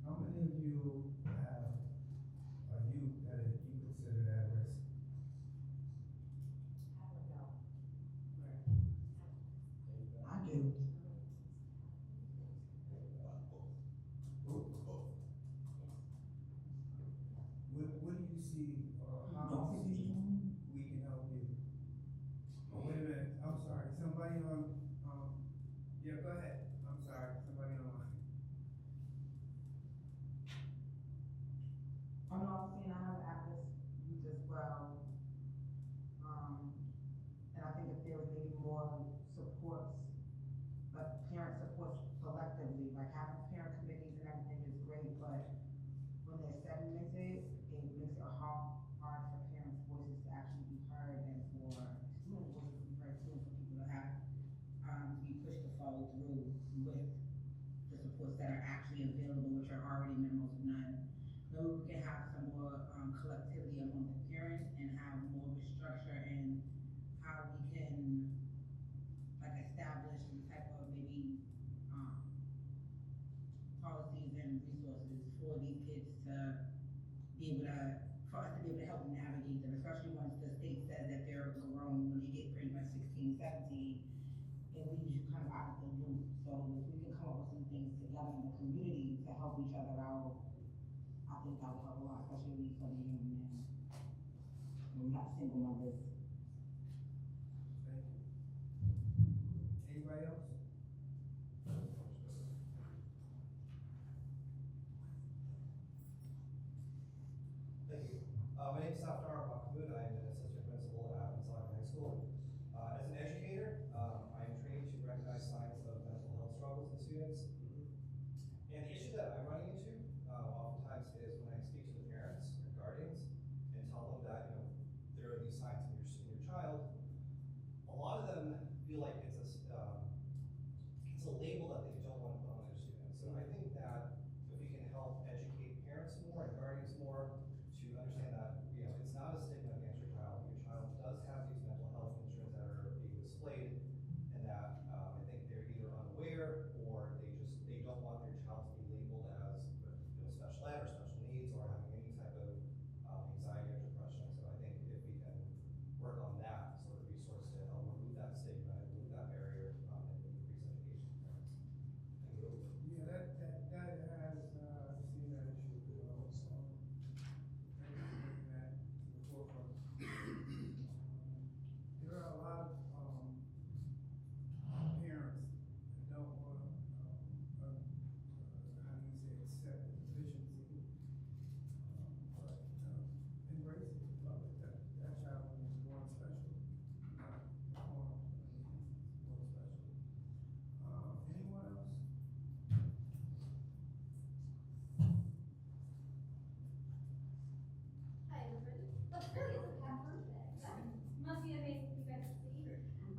How many of you have a youth that you consider at risk? I do. What do you see, or how do you see we can help you? Oh, wait a minute, I'm sorry, somebody on, yeah, go ahead, I'm sorry, somebody online. I'm not saying I have at-risk youth as well. And I think if there was maybe more supports, like parent supports collectively, like having parent committees and everything is great, but when they're segmented, it makes it hard for parents' voices to actually be heard and for student voices to be heard too, and for people to have, to be pushed to follow through with the supports that are actually available, which are already memos of none. Maybe we can have some more collectivity among the parents and have more of a structure in how we can like establish some type of maybe policies and resources for these kids to be able to, for us to be able to help navigate them, especially once the state says that they're grown when they get pretty much 16, 17, it leaves you kind of out of the loop. So if we can come up with some things together in the community to help each other out, I think that would help a lot, especially for the young men. When we have single mothers. Thank you. Anybody else? Thank you. My name is Safdar Mahmoud. I'm an assistant principal at Woonsocket High School. As an educator, I am trained to recognize signs of mental health struggles in students. And the issue that I'm running into oftentimes is when I speak to the parents and guardians and tell them that there are these signs in your child. A lot of them feel like it's a label that they don't want to put on their students. So I think that if we can help educate parents more and guardians more to understand that it's not a stigma against your child.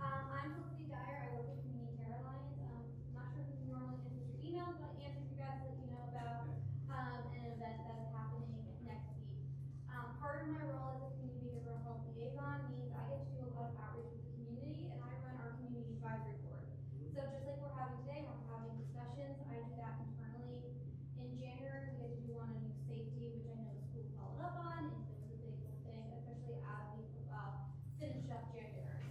I'm Felicity Dyer. I work with Community Care Alliance. I'm not sure who normally answers your emails, but I answer you guys to let you know about an event that's happening next week. Part of my role as a community behavioral health liaison means I get to do a lot of outreach with the community, and I run our community advisory board. So just like we're having today, we're having discussions. I do that internally. In January, we get to do one on youth safety, which I know the school followed up on, and it was a big thing, especially as we finished up January.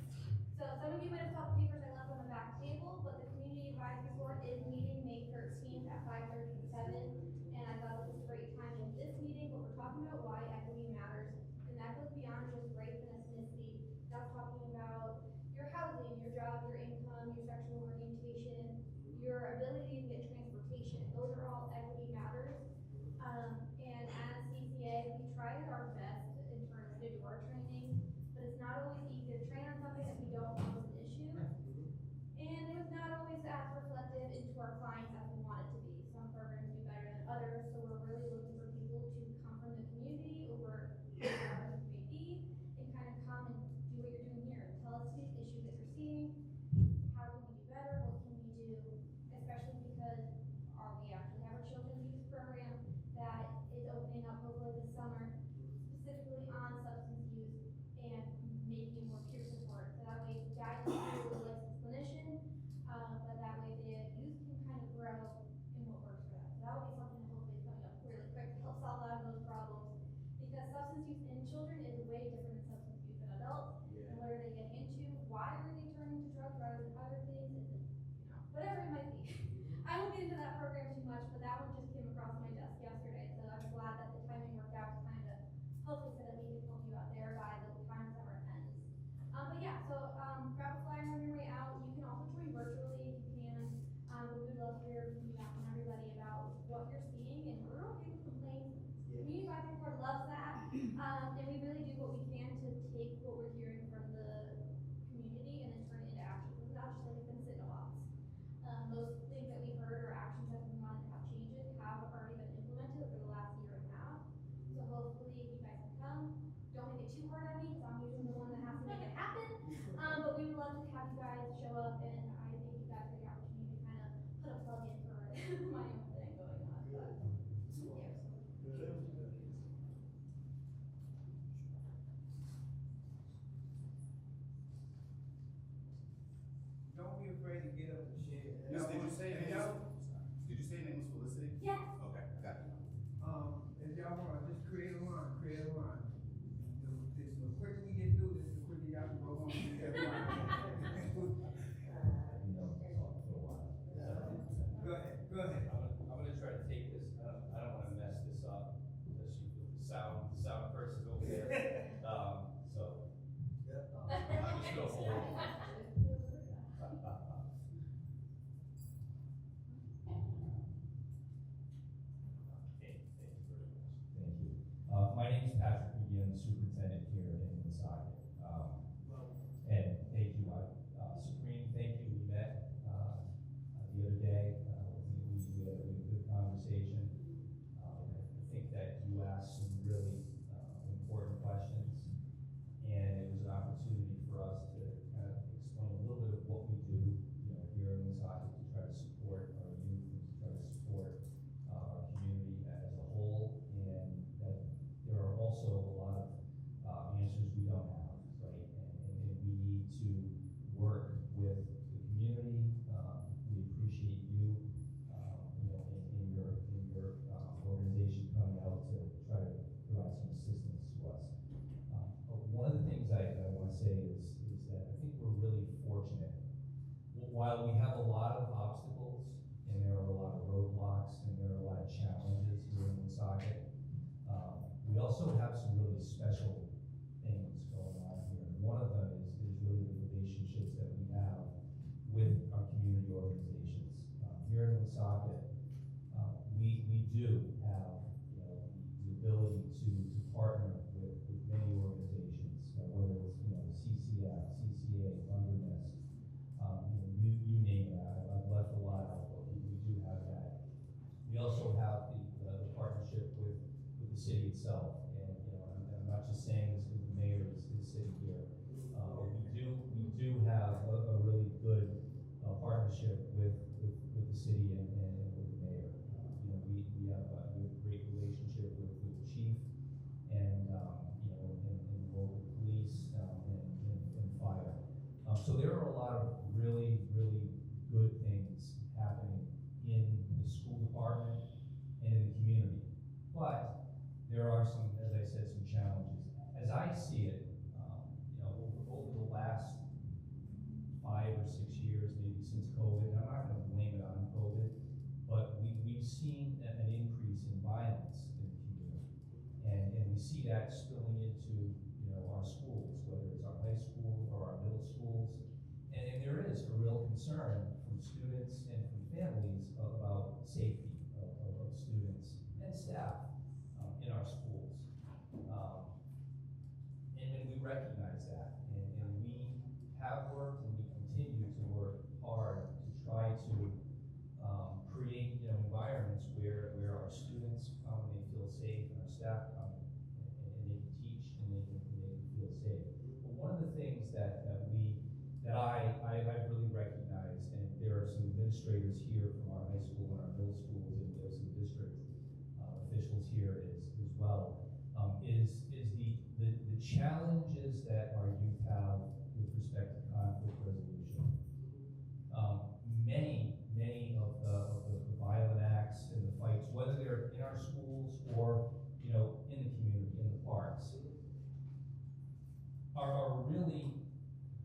So some of you might have saw the papers I left on the back table, but the community advisory board is meeting May 13th at 5:30 to 7, and I thought it was a great time in this meeting, but we're talking about why equity matters, and that goes beyond just race and ethnicity. That's talking about your housing, your job, your income, your sexual orientation, your ability to get transportation. Those are all equity matters. And as CCA, we tried our best internally to do our training, but it's not always easy to train on something that we don't know is an issue. And it was not always as reflective into our clients as we want it to be. Some programs do better than others, so we're really looking for people to come from the community over wherever it may be, and kind of come and do what you're doing here. Tell us the issues that you're seeing, how can we do better, what can we do, especially because we actually have our children's youth program that is opening up hopefully this summer, specifically on substance use and making more peer support. So that way guys can be a licensed clinician, but that way the youth can kind of grow in what works for them. So that will be something that hopefully is coming up really quick to help solve a lot of those problems. Because substance use in children is way different than substance use in adults. Yeah. And what are they getting into? Why are they turning to drugs rather than other things? Is it, whatever it might be. I won't get into that program too much, but that one just came across my desk yesterday, so I'm glad that the timing worked out to kind of hopefully so that we can help you out there by the time summer ends. But yeah, so grab a flyer on your way out. You can also join virtually if you can. But we'd love to hear feedback from everybody about what you're seeing, and we're okay with complaints. Yeah. Community Advisory Board loves that, and we really do what we can to take what we're hearing from the community and then turn it into action. It's not just like it's gonna sit in a box. Most things that we heard or actions that we wanted to have changes have already been implemented over the last year and a half. So hopefully you guys can come. Don't make it too hard on me because I'm usually the one that has to make it happen. But we would love to have you guys show up, and I think you guys have the opportunity to kind of put a plug in for my own thing going on. But yeah. Don't be afraid to get up and share. Did you say your name was Felicity? Yes. Okay, got it. If y'all want, just create a line. The quicker we get through this, the quicker y'all can go on to that line. Go ahead. I'm gonna try to take this, I don't wanna mess this up, especially with the sound person's over there. So. Yep. I'm just gonna hold. My name is Patrick McGee. I'm the superintendent here in Woonsocket. And thank you, Supreme, thank you. We met the other day. We had a good conversation. I think that you asked some really important questions, and it was an opportunity for us to kind of explain a little bit of what we do, here in Woonsocket to try to support our youth and to try to support our community as a whole, and that there are also a lot of answers we don't have, right? And we need to work with the community. We appreciate you, in your organization coming out to try to provide some assistance to us. One of the things I want to say is that I think we're really fortunate. While we have a lot of obstacles and there are a lot of roadblocks and there are a lot of challenges here in Woonsocket, we also have some really special things going on here. And one of them is really the relationships that we have with our community organizations. Here in Woonsocket, we do have the ability to partner with many organizations, whether it's CCF, CCA, Undernest, you name it. I've left a lot out, but we do have that. We also have the partnership with the city itself, and I'm not just saying this because the mayor is sitting here. We do have are a lot of really, really good things happening in the school department and in the community. But there are some, as I said, some challenges. As I see it, over the last 5 or 6 years, maybe since COVID, and I'm not going to blame it on COVID, but we've seen an increase in violence in the community. And we see that spilling into, our schools, whether it's our high school or our middle schools. And there is a real concern from students and from families about safety of students and staff in our schools. And we recognize that. And we have worked and we continue to work hard to try to create environments where our students come and they feel safe, and our staff come and they can teach and they can feel safe. But one of the things that I've really recognized, and there are some administrators here from our high school and our middle schools, and we have some district officials here as well, is the challenges that our youth have with respect to conflict resolution. Many of the violent acts and the fights, whether they're in our schools or in the community, in the parks, are really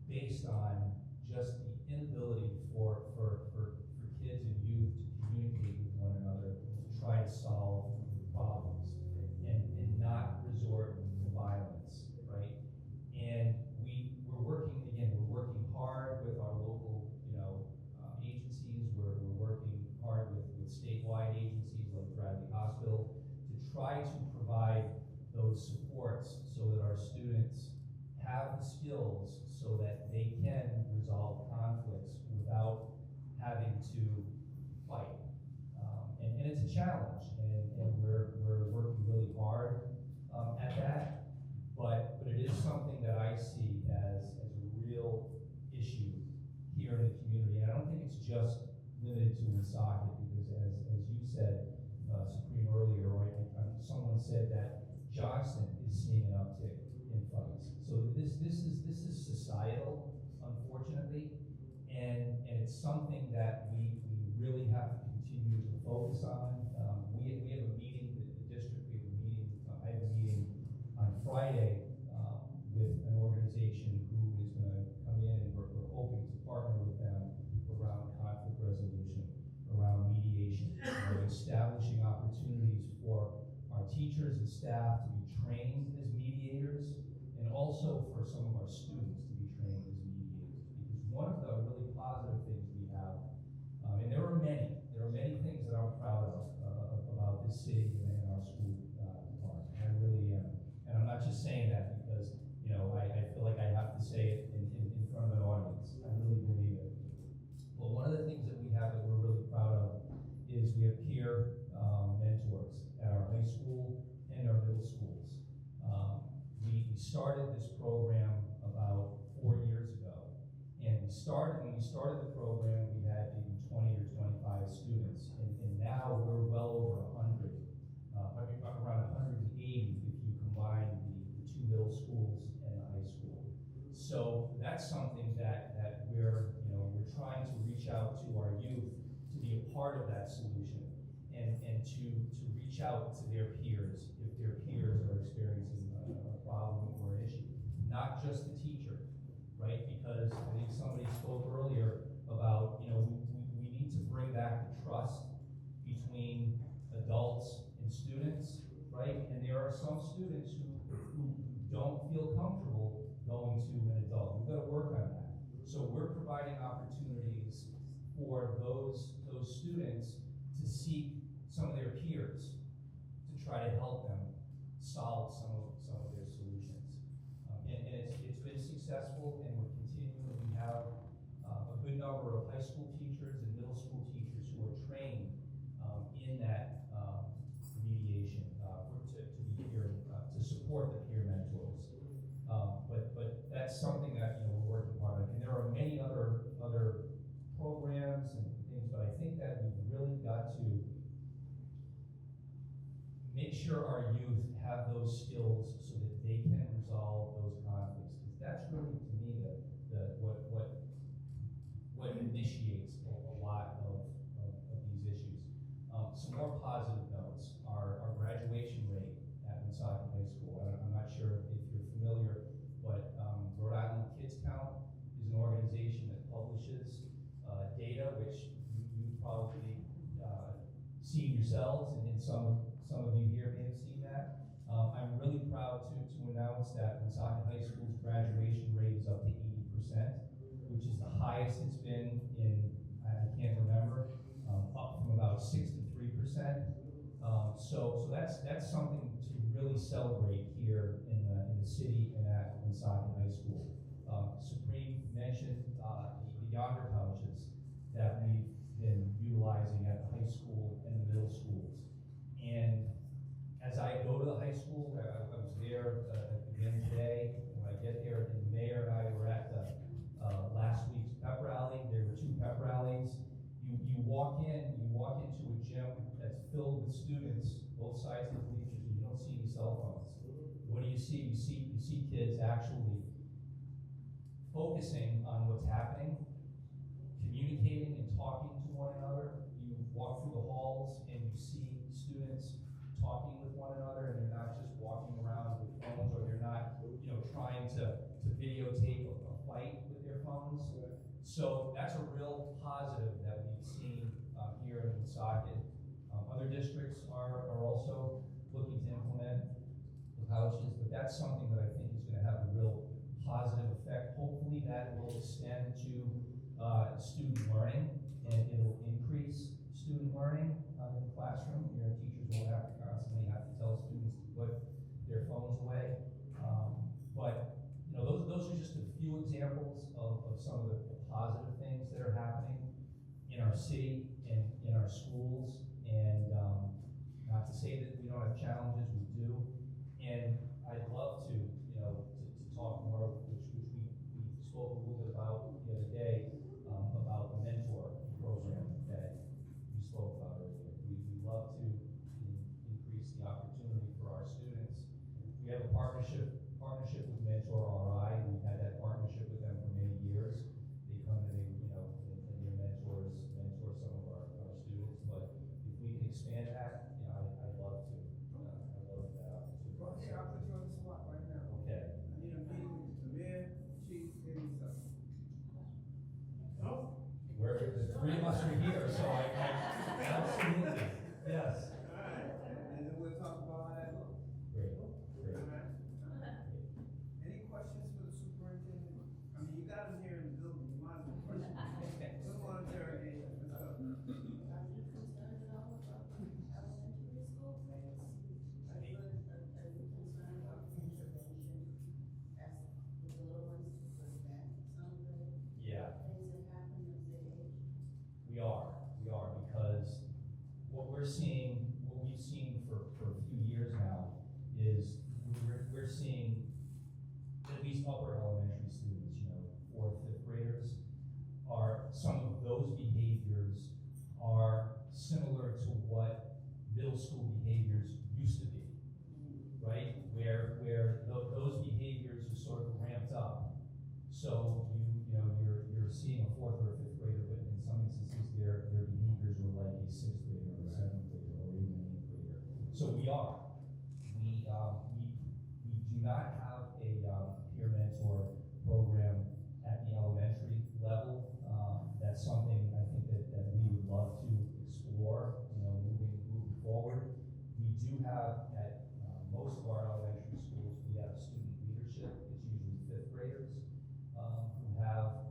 based on just the inability for kids and youth to communicate with one another, to try to solve problems, and not resort to violence, right? And we're working hard with our local, agencies. We're working hard with statewide agencies like Bradley Hospital to try to provide those supports so that our students have the skills so that they can resolve conflicts without having to fight. And it's a challenge, and we're working really hard at that, but it is something that I see as a real issue here in the community. And I don't think it's just limited to Woonsocket, because as you said, Supreme, earlier, right, someone said that Johnston is seeing an uptick in fights. So this is societal, unfortunately, and it's something that we really have to continue to focus on. We have a meeting, the district, I have a meeting on Friday with an organization who is going to come in, and we're hoping to partner with them around conflict resolution, around mediation, establishing opportunities for our teachers and staff to be trained as mediators, and also for some of our students to be trained as mediators. Because one of the really positive things we have, and there are many things that I'm proud of about this city and our school department. I really am. And I'm not just saying that because, I feel like I have to say it in front of an audience. I really believe it. But one of the things that we have that we're really proud of is we have peer mentors at our high school and our middle schools. We started this program about 4 years ago, and when we started the program, we had maybe 20 or 25 students, and now we're well over 100, around 180 if you combine the 2 middle schools and the high school. So that's something that we're trying to reach out to our youth to be a part of that solution, and to reach out to their peers if their peers are experiencing a problem or an issue, not just the teacher, right? Because I think somebody spoke earlier about, we need to bring back the trust between adults and students, right? And there are some students who don't feel comfortable going to an adult. We've got to work on that. So we're providing opportunities for those students to seek some of their peers to try to help them solve some of their solutions. And it's been successful, and we're continuing. We have a good number of high school teachers and middle school teachers who are trained in that mediation to support the peer mentors. But that's something that we're working hard on. And there are many other programs and things, but I think that we've really got to make sure our youth have those skills so that they can resolve those conflicts. Because that's really, to me, what yourselves, and some of you here may have seen that. I'm really proud to announce that Woonsocket High School's graduation rate is up to 80%, which is the highest it's been in, I can't remember, up from about 63%. So that's something to really celebrate here in the city and at Woonsocket High School. Supreme mentioned the yonder pouches that we've been utilizing at the high school and the middle schools. And as I go to the high school, I was there again today. When I get there, the mayor and I were at the last week's pep rally. There were 2 pep rallies. You walk into a gym that's filled with students, both sides of the bleachers, and you don't see any cell phones. What do you see? You see kids actually focusing on what's happening, communicating and talking to one another. You walk through the halls and you see students talking with one another, and they're not just walking around with phones, or they're not, trying to videotape a fight with their phones. So that's a real positive that we've seen here in Woonsocket. Other districts are also looking to implement the pouches, but that's something that I think is going to have a real positive effect. Hopefully that will extend to student learning, and it'll increase student learning in the classroom. Teachers won't have to constantly have to tell students to put their phones away. But those are just a few examples of some of the positive things that are happening in our city and in our schools. And not to say that we don't have challenges, we do. And I'd love to talk more, which we spoke a little bit about the other day, about the mentor program that you spoke about earlier. We love to increase the opportunity for our students. We have a partnership with Mentor RI. We've had that partnership with them for many years. They come and their mentors mentor some of our students. But if we can expand that, I'd love to. I'd love that opportunity. Well, here, I'll put you on the spot right now. Okay. I need a meeting with the mayor, chief, and yourself. The 3 of us are here, so I absolutely, yes. All right, and then we'll talk about how that looks. Great. All right? Any questions for the superintendent? I mean, you got him here in the building, you might as well question him. Come on, Jerry, let's go. Are you concerned at all about the elementary school grades? Are you concerned about intervention as with the little ones to prevent some of the Yeah. things that happen as they age? We are, because what we've seen for a few years now is we're seeing at least upper elementary students, 4th, 5th graders, some of those behaviors are similar to what middle school behaviors used to be, right? Where those behaviors are sort of ramped up. So you're seeing a 4th or a 5th grader, but in some instances their behaviors were like a 6th grader or a 7th grader or even an 8th grader. So we do not have a peer mentor program at the elementary level. That's something I think that we would love to explore, moving forward. We do have at most of our elementary schools, we have student leadership. It's usually 5th graders who have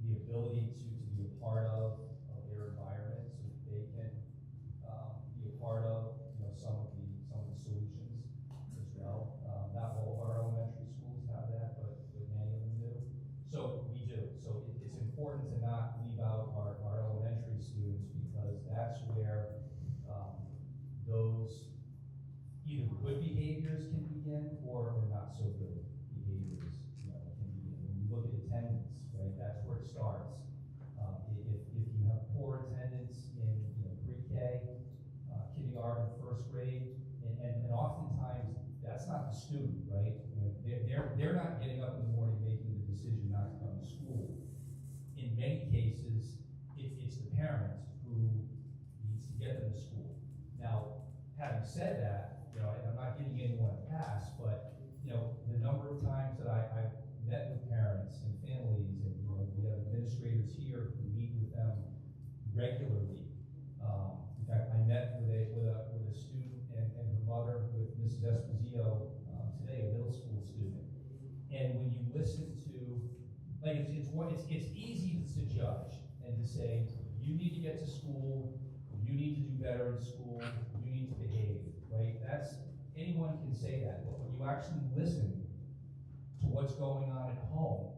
the ability to be a part of their environment, so that they can be a part of some of the solutions as well. Not all of our elementary schools have that, but many of them do. So we do. So it's important to not leave out our elementary students, because that's where those either good behaviors can begin or not so good behaviors can begin. When you look at attendance, right, that's where it starts. If you have poor attendance in pre-K, kindergarten, 1st grade, and oftentimes that's not the student, right? They're not getting up in the morning making the decision not to come to school. In many cases, it's the parent who needs to get them to school. Now, having said that, I'm not giving anyone a pass, but the number of times that I've met with parents and families, and we have administrators here who meet with them regularly, it's easy to judge and to say, you need to get to school, you need to do better in school, you need to behave, right? Anyone can say that, but when you actually listen to what's going on at home,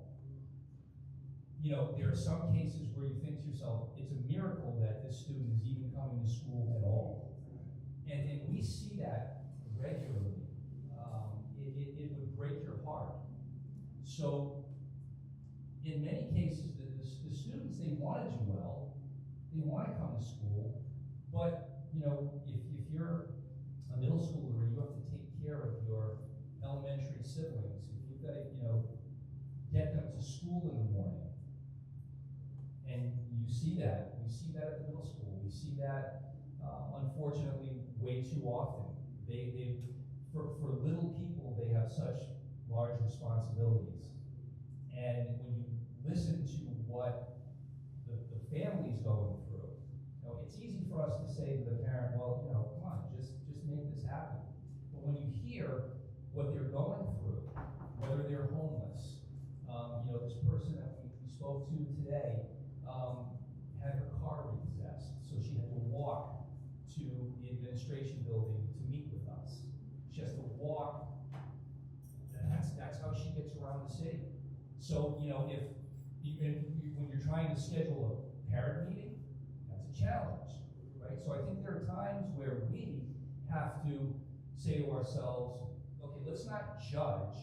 there are some cases where you think to yourself, it's a miracle that this student is even coming to school at all. And we see that regularly. It would break your heart. So, in many cases, the students, they want to do well, they want to come to school, but, if you're a middle schooler, you have to take care of your elementary siblings. If you've got to, get them to school in the morning, and you see that. We see that at the middle school. We see that, unfortunately, way too often. For little people, they have such large responsibilities. And when you listen to what the family's going through, it's easy for us to say to the parent, well, come on, just make this happen. But when you hear what they're going through, whether they're homeless, this person that we spoke to today had her car repossessed, so she had to walk to the administration building to meet with us. She has to walk. That's how she gets around the city. So, when you're trying to schedule a parent meeting, that's a challenge, right? So I think there are times where we have to say to ourselves, okay, let's not judge.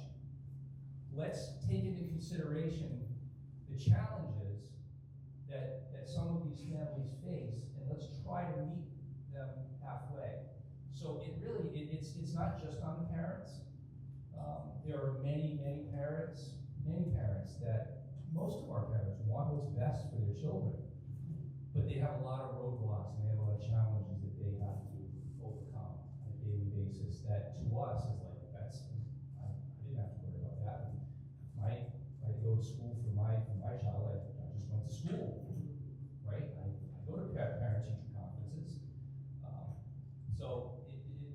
Let's take into consideration the challenges that some of these families face, and let's try to meet them halfway. So it's not just on the parents. There are many parents that, most of our parents want what's best for their children, but they have a lot of roadblocks and they have a lot of challenges that they have to overcome on a daily basis that to us is like, I didn't have to worry about that. If I had to go to school for my child, I just went to school, right? I go to parent-teacher conferences. So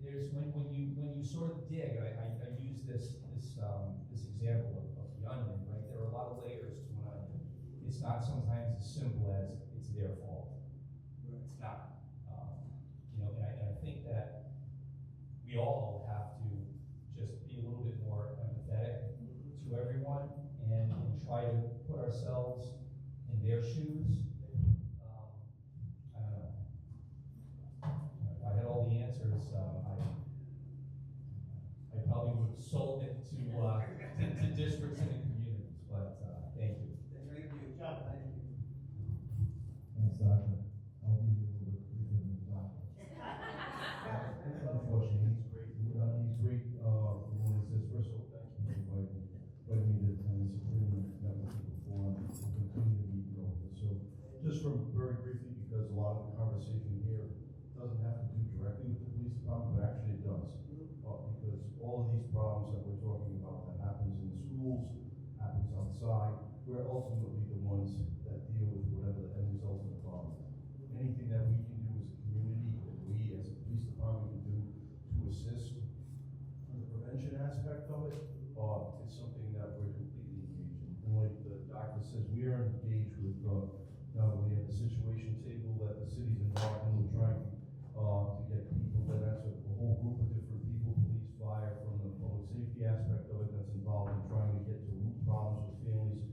there's when you sort of dig, I use this example of the onion, right? There are a lot of layers to an onion. It's not sometimes as simple as it's their fault. Right. It's not. And I think that we all have to just be a little bit more empathetic to everyone and try to put ourselves in their shoes. I don't know. If I had all the answers, I probably would have sold it to districts and communities, but thank you. Thank you. John. Thank you. Thanks, Doctor. I'll be a little bit briefer than the doctor. Unfortunately, he's great. He's great when he says, first of all, thank you for inviting me to attend this agreement. Met with you before and we'll continue to meet over this. So just very briefly, because a lot of the conversation here doesn't have to do directly with the police department, but actually it does. Because all of these problems that we're talking about that happens in the schools, happens outside, we're ultimately the ones that deal with whatever the end result of the problem. Anything that we can do as a community, and we as a police department can do to assist on the prevention aspect of it, it's something that we're completely engaged in. And like the doctor says, we are engaged with, we have the situation table that the city's involved in. We're trying to get people, that's a whole group of different people, police, fire, from the public safety aspect of it that's involved in trying to get to root problems with families.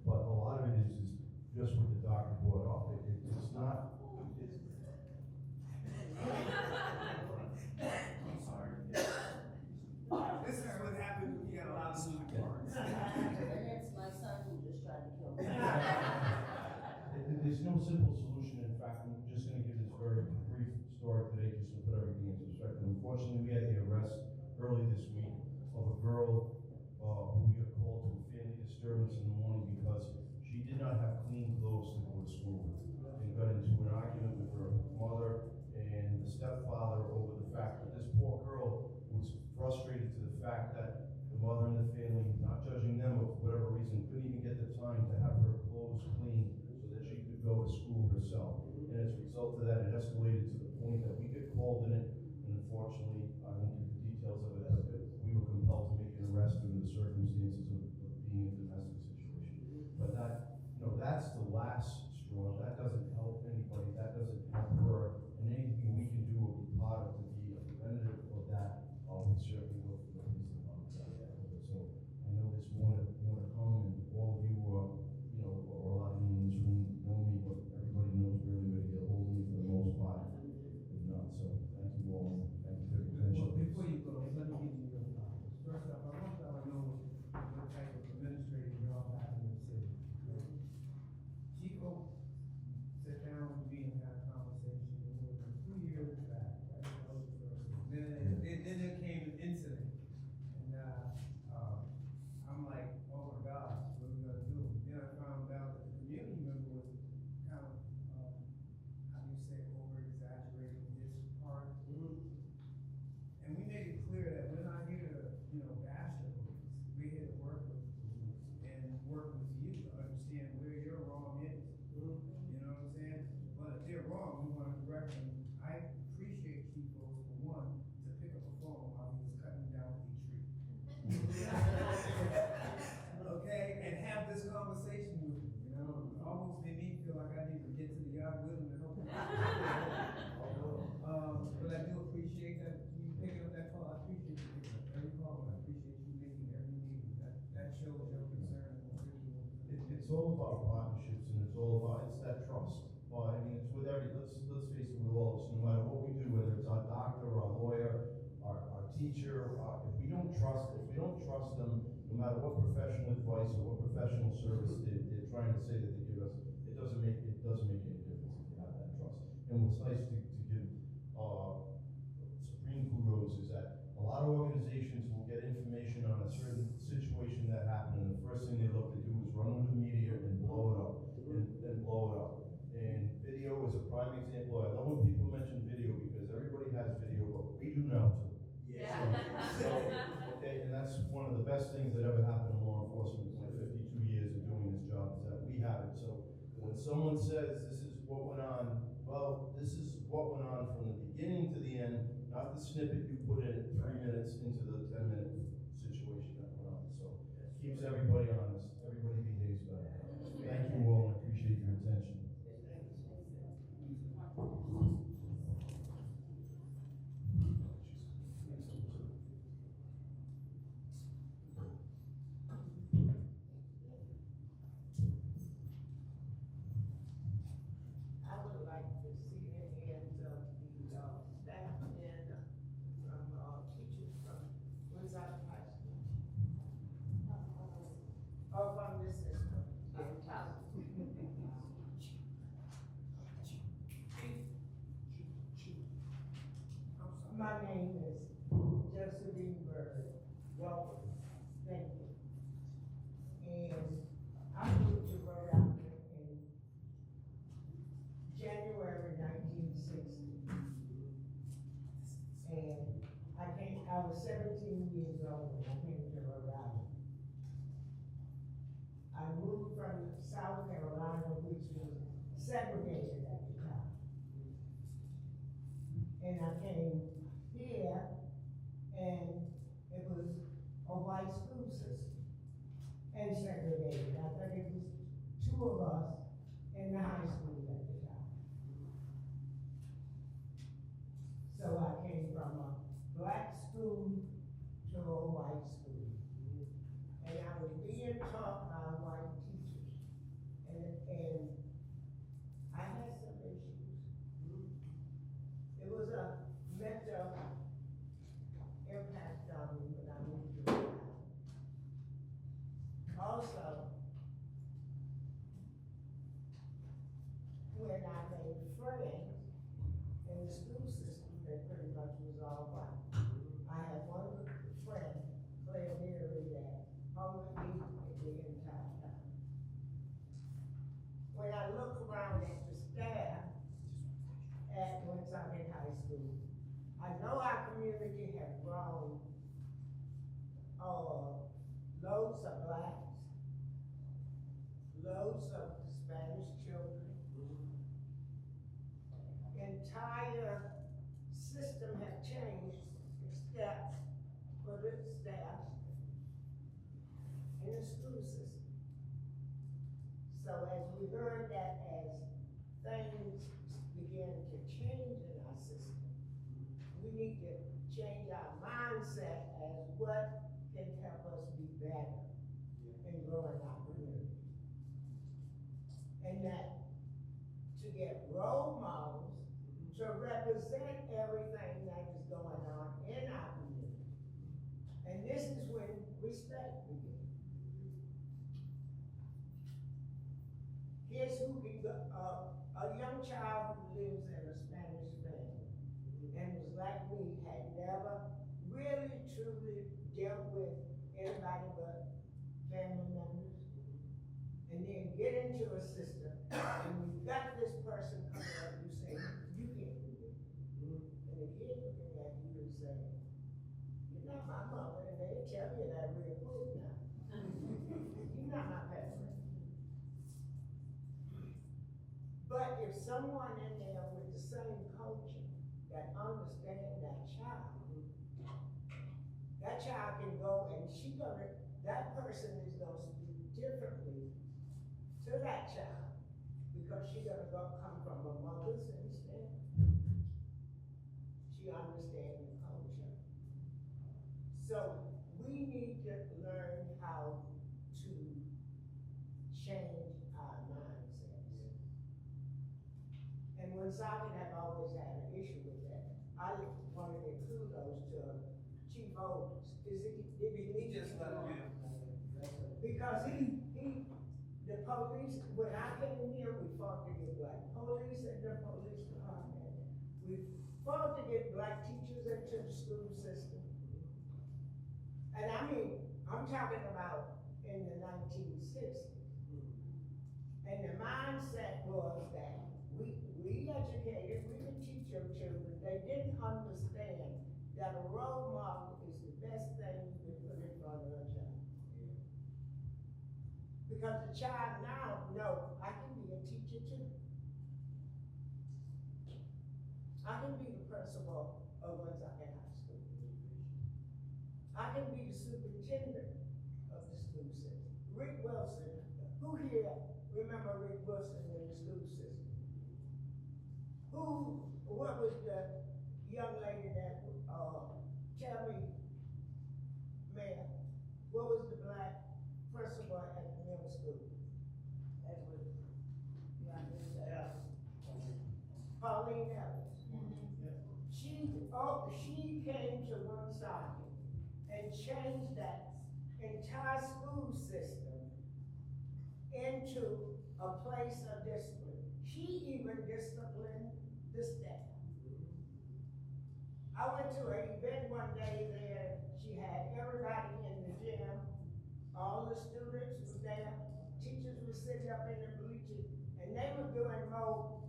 But a lot of it is just what the doctor brought up. It's not. I'm sorry. This is what happens when you got a lot of unicorns. And it's my son who just tried to kill me. There's no simple solution. In fact, I'm just going to give this very brief story today just to put everything into perspective. Unfortunately, we had the arrest early this week of a girl who we got called to a family disturbance in the morning because she did not have clean clothes to go to school with, and got into an argument with her mother and the stepfather over the fact that this poor girl was frustrated to the fact that the mother and the family, not judging them, but for whatever reason, couldn't even get the time to have her clothes clean so that she could go to school herself. And as a result of that, it escalated to the point that we get called in it, and unfortunately, I won't give the details of it, but we were compelled to make an arrest due to the circumstances of being in a domestic situation. But about partnerships, and it's all about, it's that trust. Well, I mean, it's with let's face it, with all of us, no matter what we do, whether it's our doctor, our lawyer, our teacher, if we don't trust them, no matter what professional advice or what professional service they're trying to say that they give us, it doesn't make any difference if you have that trust. And what's nice to give supreme kudos is that a lot of organizations will get information on a certain situation that happened, and the first thing they look to do is run with the media and blow it up, and blow it up. And video is a prime example. I love when people mention video because everybody has video, but we do now too. Yeah. So, okay, and that's one of the best things that ever happened in law enforcement in my 52 years of doing this job, is that we have it. So when someone says this is what went on, well, this is what went on from the beginning to the end, not the snippet you put in 3 minutes into the 10-minute situation that went on. So it keeps everybody honest. Everybody behaves better. Thank you all, and I appreciate your attention. I would like to see the hands of the staff and from teachers from Woodside High School. Or from this system, My name is Josephine Bird. Welcome. Thank you. And I moved to Rhode Island in January 1960. And I was 17 years old when I came to Rhode Island. I moved from South Carolina, which was segregated at the time. And I came here, and it was a white school system and segregated. I think it was 2 of us in the high school at the time. So I came from a black school to a white school. And I was being taught by white teachers. And I had some issues. It was a mental impact on me when I moved to Rhode Island. Also, when I made friends in the school system, that pretty much was all white. I had one friend, Claire Neary, that hung with me the entire time. When I look around at the staff at Woonsocket High School, I know our community has grown, loads of blacks, loads of Spanish children. Entire system have changed except for the staff in the school system. So as we learn that as things begin to change in our system, we need to change our mindset as what can help us be better in growing our community. And that to get role models to represent everything that is going on in our community. And this is when respect begins. Here's who can go, a young child who lives in a Spanish family and was like me, had never really truly dealt with anybody but family members. And then get into a system, and you've got this person coming up, you say, you can't do it. And the kid looking at you and saying, you're not my mother, and they tell you that real quick now. You're not my parent. But if someone in there with the same culture that understands that child can go and that person is gonna speak differently to that child because she's gonna come from a mother's instinct. She understands the culture. So we need to learn how to change our Woonsocket have always had an issue with that. I want to give kudos to Chief Olders. Did he leave? He just left now. Because the police, when I came here, we fought to get black police in the police department. We fought to get black teachers into the school system. And I mean, I'm talking about in the 1960s. And the mindset was that we educated, we could teach your children. They didn't understand that a role model is the best thing you can put in front of a child. Because the child now knows, I can be a teacher too. I can be the principal of Woonsocket High School. I can be the superintendent of the school system. Rick Wilson, who here remember Rick Wilson in the school system? What was the young lady that, tell me, Mayor, what was the black principal at the middle school? That was, Pauline Ellis. She came to Woonsocket and changed that entire school system into a place of discipline. She even disciplined the staff. I went to an event one day there. She had everybody in the gym. All the students were there. Teachers were sitting up in the bleachers, and they were doing more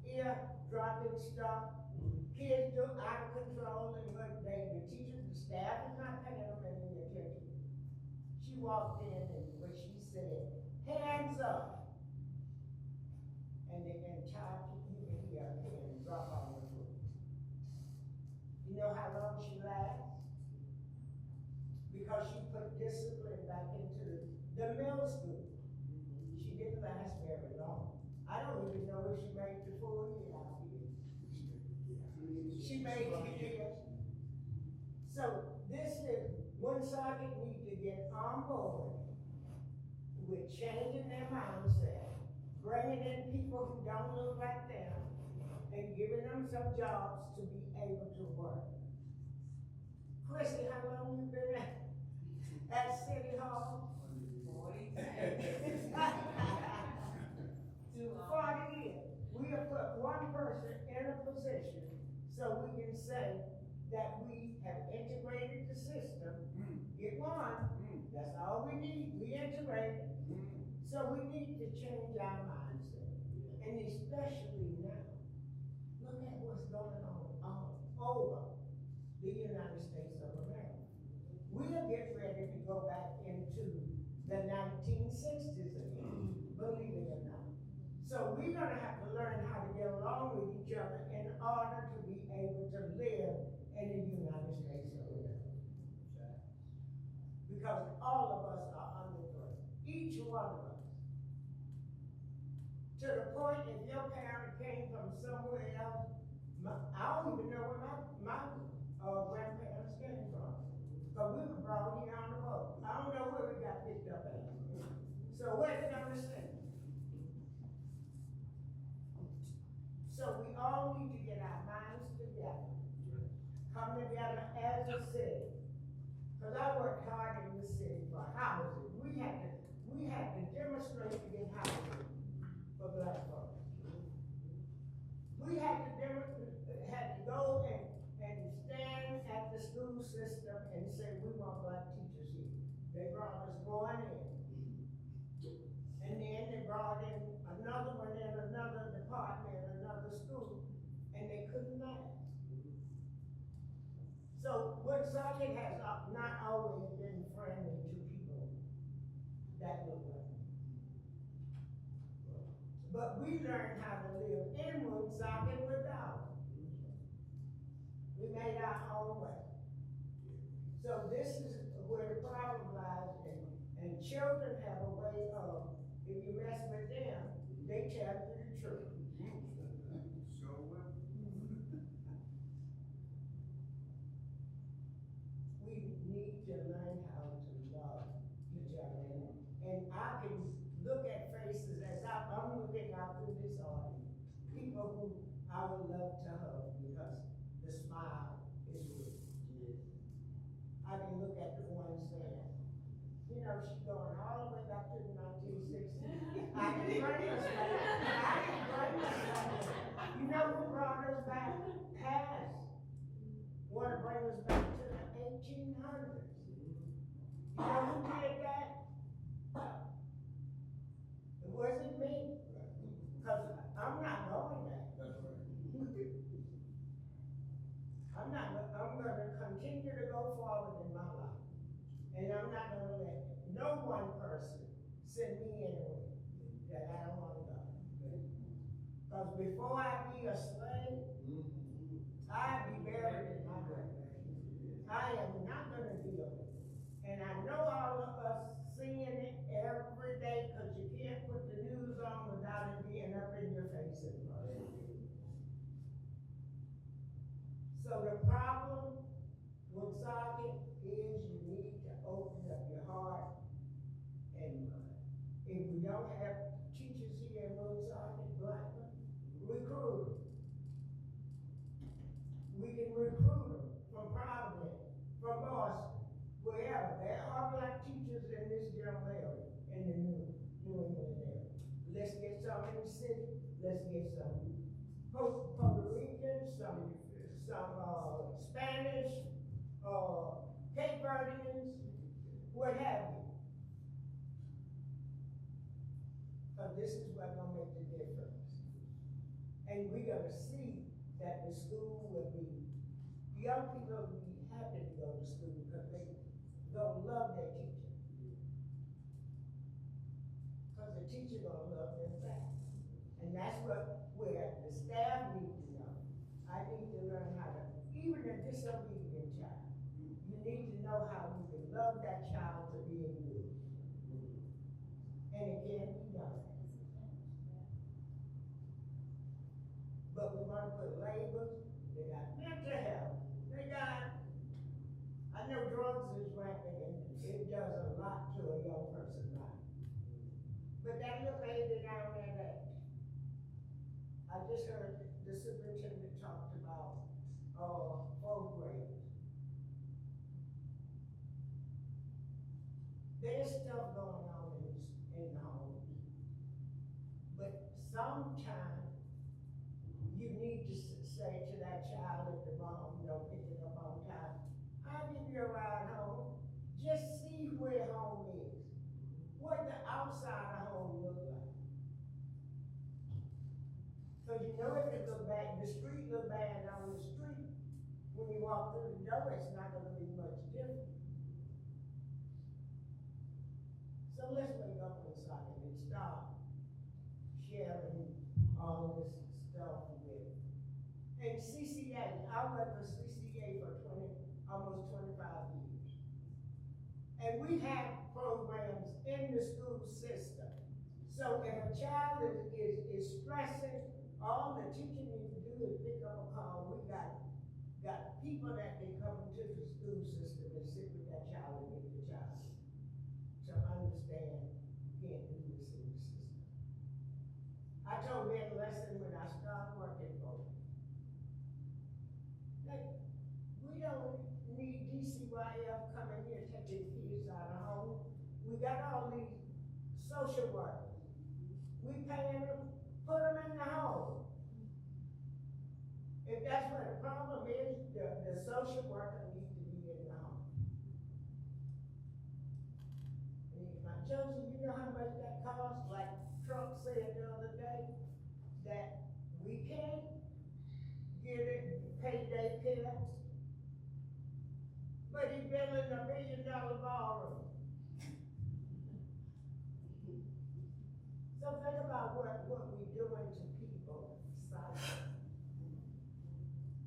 ear-dropping stuff. Kids do out of control, and the teachers, the staff is not paying them any attention. She walked in, and what she said, hands up. And the entire, you can hear her hand drop on the floor. You know how long she lasts? Because she put discipline back into the middle school. She didn't last very long. I don't even know if she made the full year out here. She made it here. So this is, Woonsocket need to get on board with changing their mindset, bringing in people who don't look like them, and giving them some jobs to be able to work. Chrissy, how long you been at City Hall? 40 years. We have put one person in a position so we can say that we have integrated the system. Get one, that's all we need, we integrate. So we need to change our mindset, and especially now. Look at what's going on all over the United States of America. We are getting ready to go back into the 1960s again, believe it or not. So we're gonna have to learn how to get along with each other in order to be able to live in the United States of America. Because all of us are under threat, each one of us. To the point, if your parent came from somewhere else, I don't even know where my grandparents came from. But we were brought here on the boat. I don't know where we got picked up at. So where did I understand? So we all need to get our minds together. Come together as a city. Because I worked hard in the city for housing. We had to demonstrate to get housing for black folks. We had to go and stand at the school system and say, we want black teachers here. They brought us one in. And then they brought in another one in another department, another school, and they couldn't last. So Woonsocket has not always been friendly to people that look like me. But we learned how to live in Woonsocket without. We made our own way. So this is where the problem lies, and children have a way of, if you mess with them, they tell you the truth. Sure will. We need to learn how to love each other. And I can look at faces as I'm looking out through this audience. people who I would love to hug because the smile is real. I can look at the ones there. You know, she's going all the way back to the 1960s. I can bring us back. I can bring us back. You know who brought us back? Past. Want to bring us back to the 1800s. You know who did that? It wasn't me. Because I'm not going there. I'm gonna continue to go forward in my life. And I'm not gonna let no one person send me anywhere that I don't wanna go. Because before I be a slave, I'll be buried in my grave. I am not gonna deal with it. And I know all of us seeing it every day, because you can't put the news on without it being up in your face every day. So the problem with socket is you need to open up your heart and mind. If we don't have teachers here in Woonsocket, Blackman, recruit them. We can recruit them from Providence, from Boston, wherever. There are black teachers in this general area, in the New England area. Let's get some in the city, let's get some Puerto Ricans, some Spanish, Cape Verdeans, what have you. But this is what's gonna make the difference. And we're gonna see that the school will be, young people will be happy to go to school because they gonna love their teacher. Because the teacher gonna love them back. And that's where the staff need to know. I need to learn how to, even a disobedient child, you need to know how you can love that child to being good. And it can't be done. But we want to put labels. They got mental health. They got, I know drugs is rampant and it does a lot to a young person's life. But that little baby down there that I just heard the superintendent talked about 4th graders. There's stuff going on in the homes. But sometimes you need to say to that child if the mom don't pick it up on time, I'll give you a ride home. Just see where home is. What the outside of home look like. Because you know if it look bad, the street look bad on the street. When you walk through the door, it's not gonna be much different. So let's wake up inside and stop sharing all this stuff with. And CCA, I worked for CCA for almost 25 years. And we have programs in the school system. So if a child is stressing, all the teacher needs to do is pick up a call. We got people that can come into the school system and sit with that child and get the child to understand you can't do this in the system. I told Ben Lesson when I started working for him, like, we don't need DCYF coming here taking kids out of home. We got all these social workers. We paying them, put them in the home. If that's what the problem is, the social worker needs to be in the home. And Josie, you know how much that costs? Like Trump said the other day, that we can't get it, pay daycare, but he's building $1 billion ballroom. So think about what we're doing to people psyche.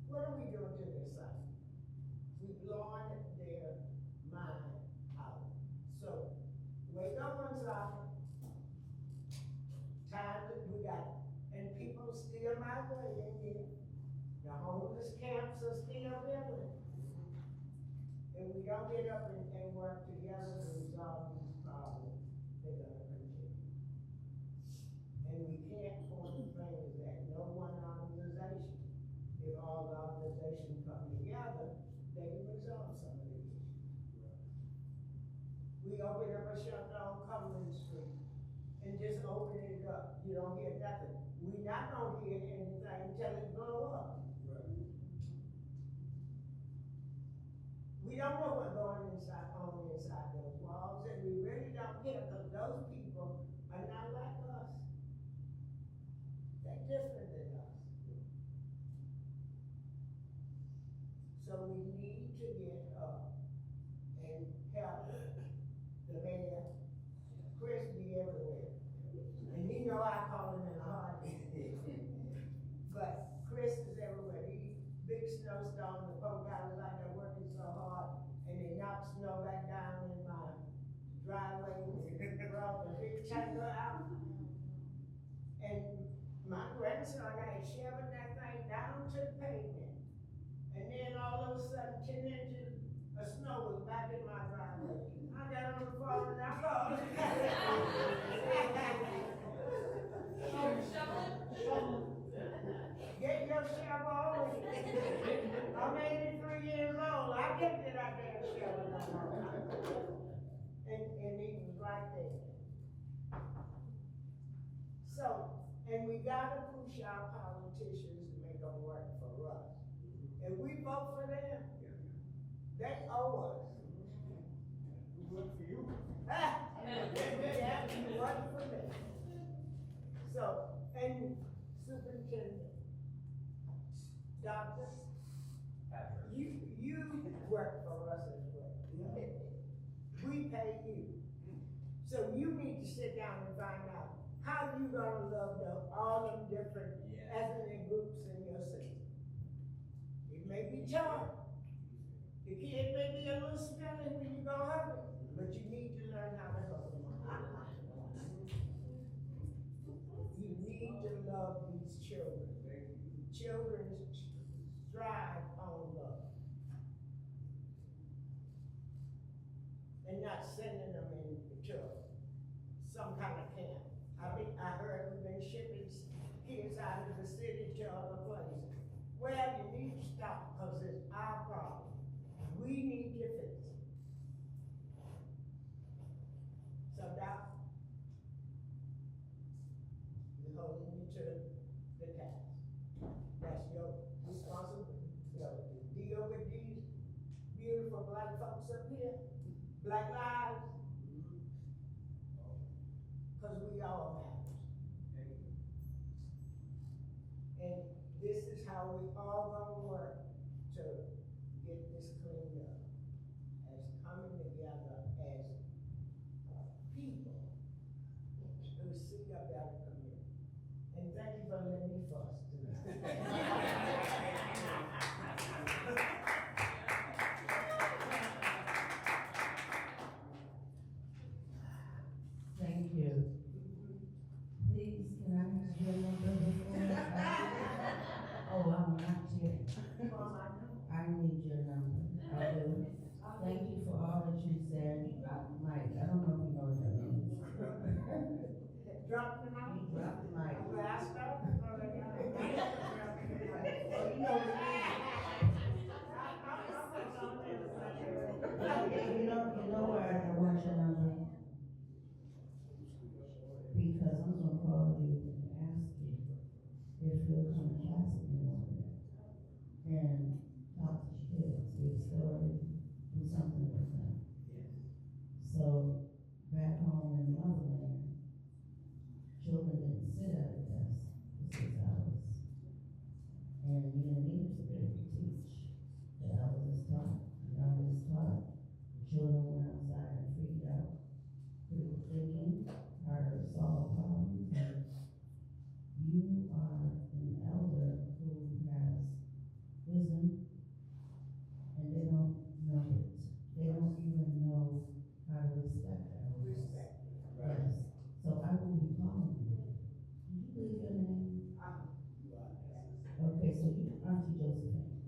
What are we doing to their psyche? We're blowing their mind out. So wake up one second. Time that we got, and people still migrating here. The homeless camps are still building. If we don't get up and work together to resolve these problems, they're gonna continue. And we can't point the fingers at no one shut down Cumberland Street and just open it up. You don't hear nothing. We not gonna hear anything until it blow up. We don't know what's going inside those walls, and we really don't care, because those people are not like us. They're different than us. So we need to get up and help the mayor. Chris be everywhere. And he know I call him in a heartbeat. But Chris is everywhere. These big snowstorms, the poor guy was out there working so hard, and they knocked snow back down in my driveway, brought the big tanker out. And my grandson had shoveled that thing down to the pavement. And then all of a sudden, 10 inches of snow was back in my driveway. I got on the phone and I called. Get your shovel. I'm 83 years old. I can't get out there and shovel no more. And he was right there. So, and we gotta push our politicians to make them work for us. If we vote for them, they owe us. We work for you. They actually work for them. So, and superintendent, doctor, you work for us as well. We pay you. So you need to sit down and find out how you gonna love all them different ethnic groups in your city. It may be tough. The kid may be a little smelly when you go hug it, but you need to learn how to hug them. You need to love these children. Children strive on love. And not sending them into some kind of camp. I heard we've been shipping kids out of the city to other places. Well, you need to stop, because it's our problem. We need to fix it. So, Doc, we're holding you to the task. That's your responsibility. Deal with these beautiful black folks up here. Black lives. Because we all matter. And this is how we all gonna work to get this cleaned up. As coming together as people who see a better community. And thank you for letting me fuss tonight. Thank you. Please, can I have your number before oh, I'm not yet. I need your number. I do. Thank you for all that you said. Mike, I don't know if you know what that means. Drop the mic. You dropped the mic. Well, I started. You know where I want your number? Because I'm gonna call you and ask you if you'll come to class with me one day and talk to your kids, your story, do something with them. So back home in the motherland, children didn't sit at a desk for 6 hours. And you didn't need to be able to teach. The elders taught, the youngest taught, the children went outside and figured out critical thinking, how to solve problems. And you are an elder who has wisdom, and they don't know it. They don't even know how to respect that. Respect. Yes. So I will be calling you. Did you leave your name? Okay, so you, Auntie Josephine.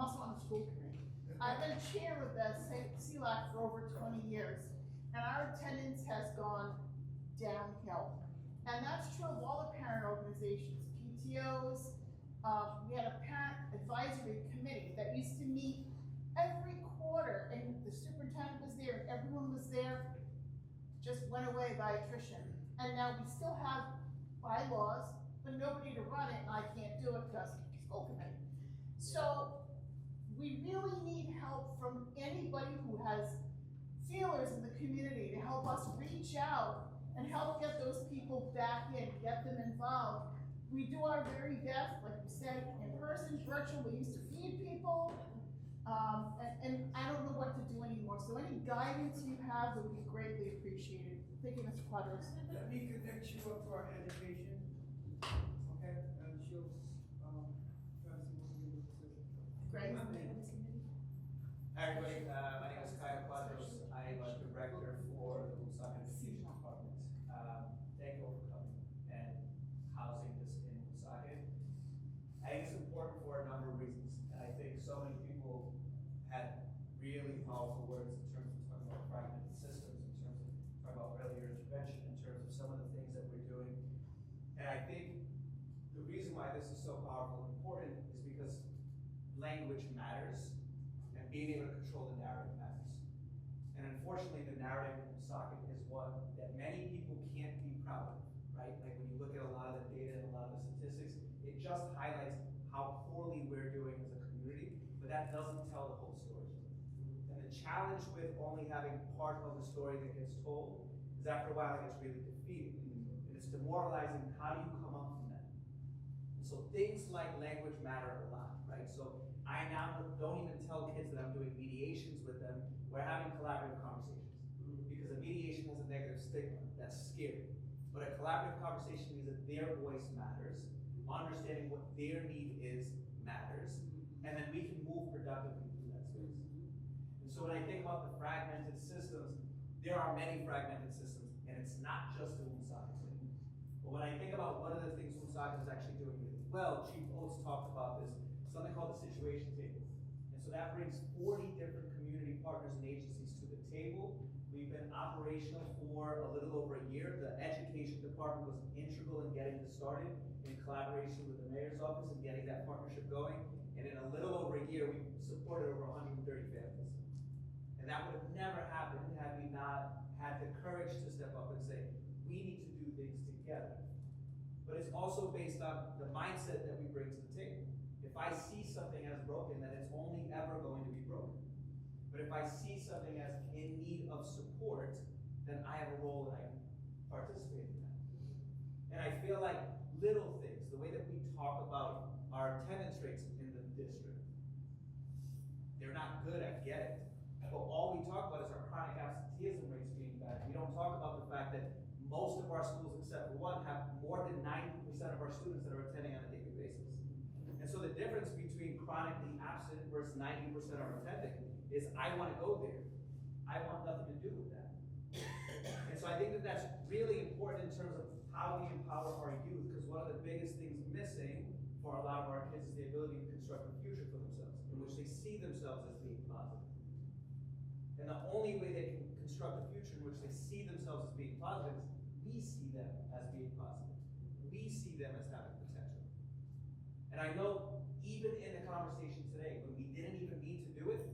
also on the school committee. I've been chair of the CLAC for over 20 years, and our attendance has gone downhill. And that's true of all the parent organizations, PTOs. We had a parent advisory committee that used to meet every quarter, and the superintendent was there, and everyone was there, just went away by attrition. And now we still have bylaws, but nobody to run it, and I can't do it because school committee. So we really need help from anybody who has feelers in the community to help us reach out and help get those people back in, get them involved. We do our very best, like you said, in person, virtual. We used to feed people, and I don't know what to do anymore. So any guidance you have would be greatly appreciated. Thank you, Mr. Quadros. Let me connect you up to our education, okay? And she'll, try to see what we can do. Great. My name. Hi everybody, my name is Kyle Quadros. I am a director for the Woonsocket Education Department. Thank you all for coming and housing this in Woonsocket. I think it's important for a number of reasons, and I think so many people had really powerful words in terms of talking about fragmented systems, in terms of talking about earlier intervention, in terms of some of the things that we're doing. And I think the reason why this is so powerful and important is because language matters. Being able to control the narrative matters. And unfortunately, the narrative in Woonsocket is one that many people can't be proud of, right? Like when you look at a lot of the data and a lot of the statistics, it just highlights how poorly we're doing as a community, but that doesn't tell the whole story. And the challenge with only having part of the story that gets told is after a while it gets really defeating. And it's demoralizing. How do you come up from that? And so things like language matter a lot, right? So I now don't even tell kids that I'm doing mediations with them. We're having collaborative conversations. Because a mediation has a negative stigma. That's scary. But a collaborative conversation means that their voice matters. Understanding what their need is matters. And then we can move productively through that space. And so when I think about the fragmented systems, there are many fragmented systems. And it's not just the Woonsocket thing. But when I think about one of the things Woonsocket is actually doing really well, Chief Oates talked about this, something called the situation table. And so that brings 40 different community partners and agencies to the table. We've been operational for a little over a year. The education department was integral in getting this started in collaboration with the mayor's office and getting that partnership going. And in a little over a year, we supported over 130 families. And that would have never happened had we not had the courage to step up and say, we need to do things together. But it's also based on the mindset that we bring to the table. If I see something as broken, then it's only ever going to be broken. But if I see something as in need of support, then I have a role that I can participate in that. And I feel like little things, the way that we talk about our attendance rates in the district, they're not good, I get it. But all we talk about is our chronic absenteeism rates being bad. We don't talk about the fact that most of our schools, except for one, have more than 90% of our students that are attending on a daily basis. And so the difference between chronically absent versus 90% are attending is I want to go there. I want nothing to do with that. And so I think that that's really important in terms of how we empower our youth, because one of the biggest things missing for a lot of our kids is the ability to construct a future for themselves, in which they see themselves as being positive. And the only way they can construct a future in which they see themselves as being positive is we see them as being positive. We see them as having potential. And I know even in the conversation today, when we didn't even need to do it,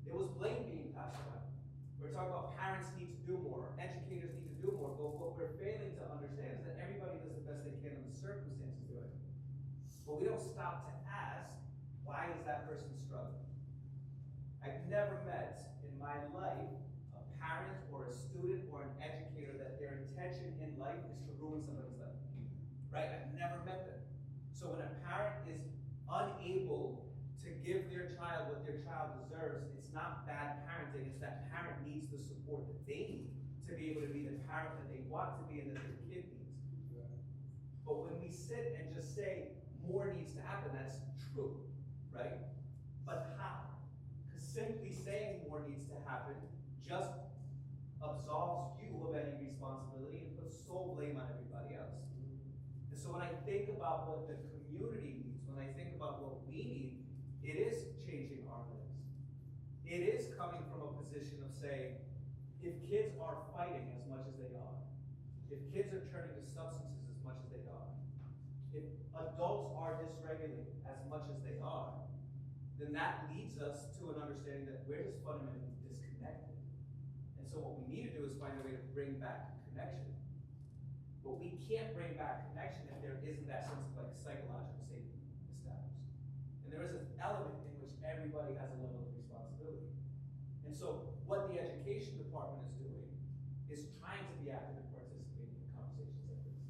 there was blame being passed around. We're talking about parents need to do more, educators need to do more, but what we're failing to understand is that everybody does the best they can in the circumstances doing it. But we don't stop to ask, why is that person struggling? I've never met in my life a parent or a student or an educator that their intention in life is to ruin somebody's life. Right? I've never met them. So when a parent is unable to give their child what their child deserves, it's not bad parenting, it's that parent needs the support that they need to be able to be the parent that they want to be and that their kid needs. But when we sit and just say more needs to happen, that's true, right? But how? Because simply saying more needs to happen just absolves you of any responsibility and puts sole blame on everybody else. And so when I think about what the community needs, when I think about what we need, it is changing our lives. It is coming from a position of saying, if kids are fighting as much as they are, if kids are turning to substances as much as they are, if adults are dysregulated as much as they are, then that leads us to an understanding that we're just fundamentally disconnected. And so what we need to do is find a way to bring back connection. But we can't bring back connection if there isn't that sense of like psychological safety established. And there is an element in which everybody has a level of responsibility. And so what the education department is doing is trying to be active and participating in conversations like this.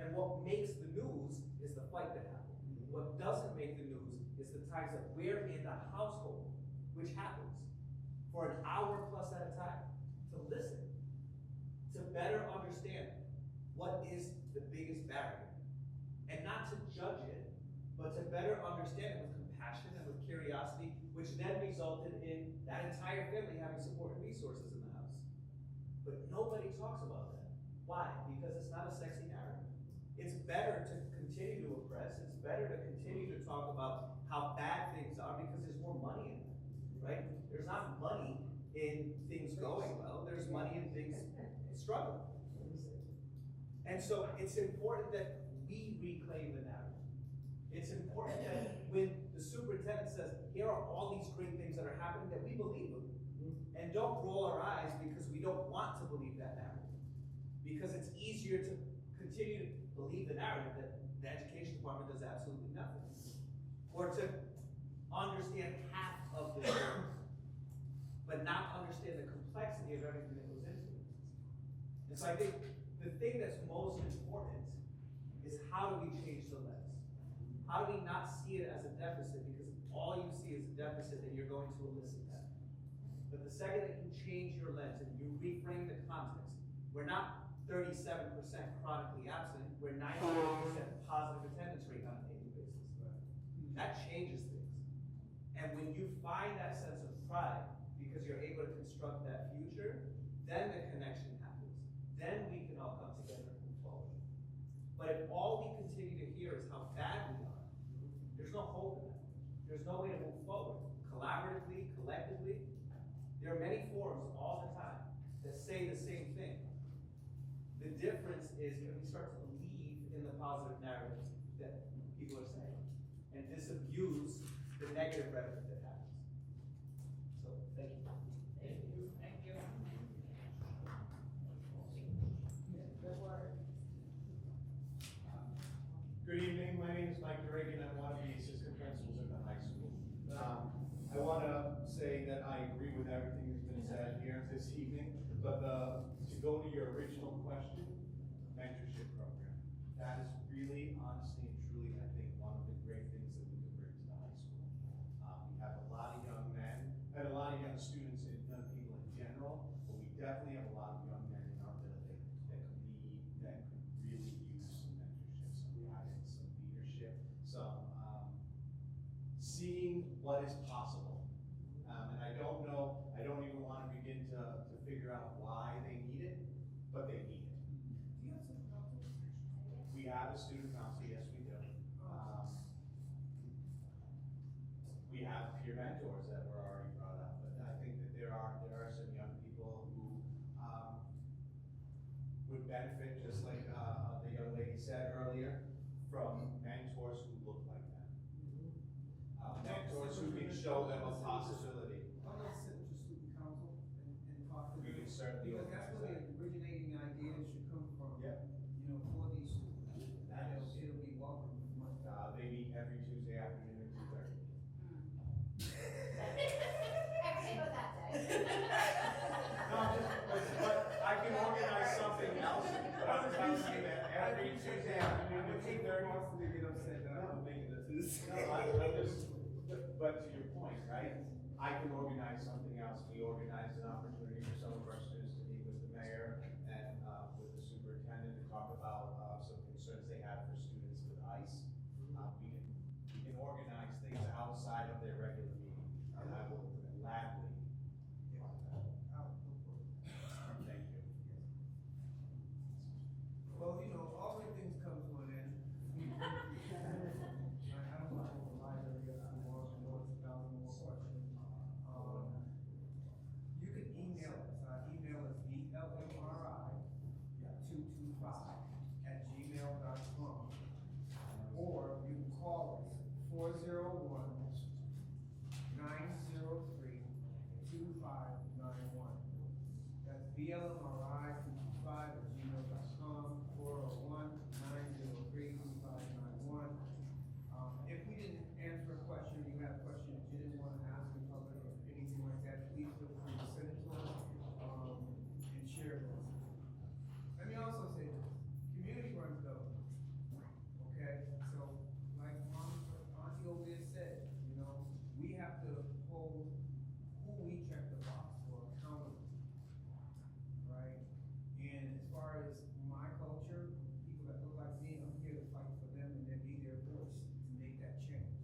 And what makes the news is the fight that happened. What doesn't make the news is the times that we're in the household, which happens, for an hour plus at a time, to listen, to better understand what is the biggest barrier. And not to judge it, but to better understand it with compassion and with curiosity, which then resulted in that entire family having support and resources in the house. But nobody talks about that. Why? Because it's not a sexy narrative. It's better to continue to oppress. It's better to continue to talk about how bad things are because there's more money in them, right? There's not money in things going well. There's money in things struggling. And so it's important that we reclaim the narrative. It's important that when the superintendent says, here are all these great things that are happening, that we believe them. And don't roll our eyes because we don't want to believe that narrative. Because it's easier to continue to believe the narrative that the education department does absolutely nothing. Or to understand half of the story, but not understand the complexity of everything that goes into it. And so I think the thing that's most important is how do we change the lens? How do we not see it as a deficit? Because all you see is a deficit and you're going to elicit that. But the second that you change your lens and you reframe the context, we're not 37% chronically absent, we're 98% positive attendance rate on a daily basis. That changes things. And when you find that sense of pride, because you're able to construct that future, then the connection happens. Then we can all come together and move forward. But if all we continue to hear is how bad we are, there's no hope in that. There's no way to move forward. Collaboratively, collectively, there are many forums all the time that say the same thing. The difference is can we start to believe in the positive narrative that people are saying and disabuse the negative rhetoric that happens. So, thank you. Thank you. Thank you. Good word. Good evening, my name is Mike Reagan. I'm one of the assistant principals at the high school. I want to say that I agree with everything that's been said here this evening, but to go to your original question, mentorship program. That is really, honestly and truly, I think, one of the great things that we can bring to the high school. We have a lot of young men, and a lot of young students and young people in general, but we definitely have a lot of young men in our building that could really use some mentorship, some guidance, some leadership, some seeing what is possible. And I don't know, I don't even want to begin to figure out why they need it, but they need it. Do you have some counsel? We have a student council, yes we do. We have peer mentors that were already brought up, but I think that there are some young people who would benefit, just like the young lady said earlier, from mentors who look like them. Mentors who can show them a possibility. I'll let sit with your student council and talk to them. We can certainly Because that's where the originating ideas should come from. Yeah. You know, for these students. That is- It'll be welcome. They meet every Tuesday afternoon at 2:30. Actually, go that day. No, but I can organize something else, but I'm telling you that every Tuesday afternoon at 2:30. To get upset that I'm making it to this. But to your point, right? I can organize something else. We organized an opportunity for some of our students to meet with the mayor and with the superintendent to talk about some concerns they had for students with ICE. We can organize things outside of their regular meeting, and I will gladly fund that. Thank you. Well, you know, all good things come to an end. I don't want to lie to you. 5591. That's BLMRI55@gmail.com, 401-903-5591. If we didn't answer a question, you had a question that you didn't want to ask in public or anything like that, please feel free to send it to us, and share it with us. Let me also say this, community runs government, okay? So, like Auntie over there said, you know, we have to hold who we check the box for accountable, right? And as far as my culture, people that look like me, I'm here to fight for them and then be their voice to make that change.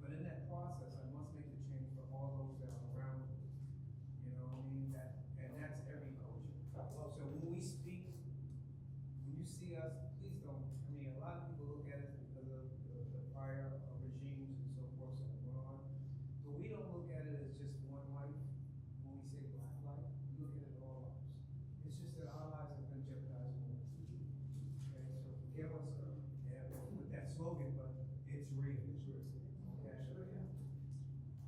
But in that process, I must make the change for all those that are around me. You know what I mean? And that's every culture. So when we speak, when you see us, please don't, I mean, a lot of people look at us because of the prior regimes and so forth that have gone on. But we don't look at it as just one life. When we say black life, we look at it all lives. It's just that our lives have been jeopardized more. Okay, so forgive us with that slogan, but it's real. It's real. Okay.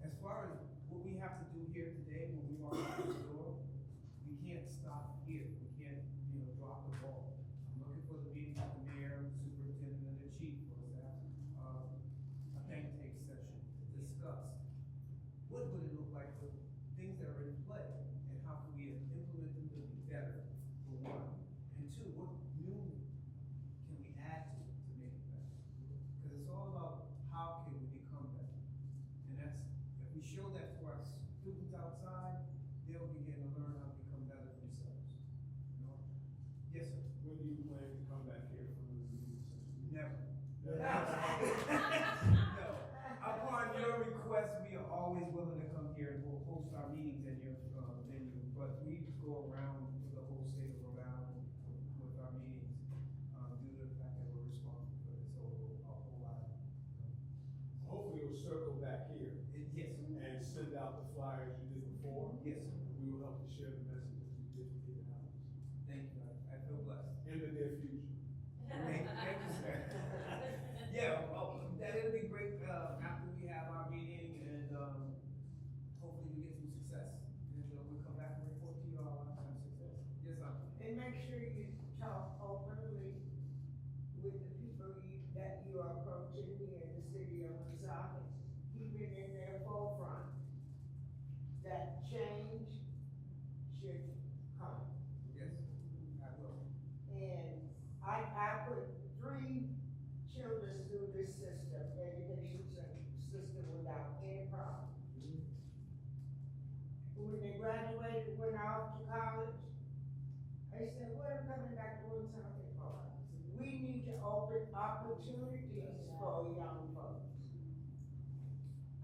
As far as what we have to do here today when we walk out the door, we can't stop here. We can't, drop the ball. I'm looking for the meeting with the mayor, superintendent, and the chief for us to have a think tank session to discuss what would it look like for things that are in play and how can we implement them to be better, for one. And two, what new can we add to it to make it better? Because it's all about how can we become better. And that's, if we show that to our students outside, they'll begin to learn how to become better themselves. You know? Yes, sir. When do you plan to come back here for the review session? Never. No. No. Upon your request, we are always willing to come here and we'll host our meetings in your venue. But we go around to the whole state of Rhode Island with our meetings due to the fact that we're responsible for this a whole lot. Hopefully we'll circle back here. Yes. And send out the flyers you did before. Yes. We will help to share the messages you did in the house. Thank you. I feel blessed. In the near future. Thank you, sir. Yeah, that'll be great after we have our meeting and hopefully we get some success. And we'll come back and report to you all on our success. Yes, sir. And make sure you talk openly with the people that you are approaching here in the city of Woonsocket. Keep it in their forefront that change should come. Yes, I will. And I put 3 children through this system, education system, without any problem. When they graduated, went off to college, they said, we're coming back to Woonsocket for. We need to open opportunities for young folks.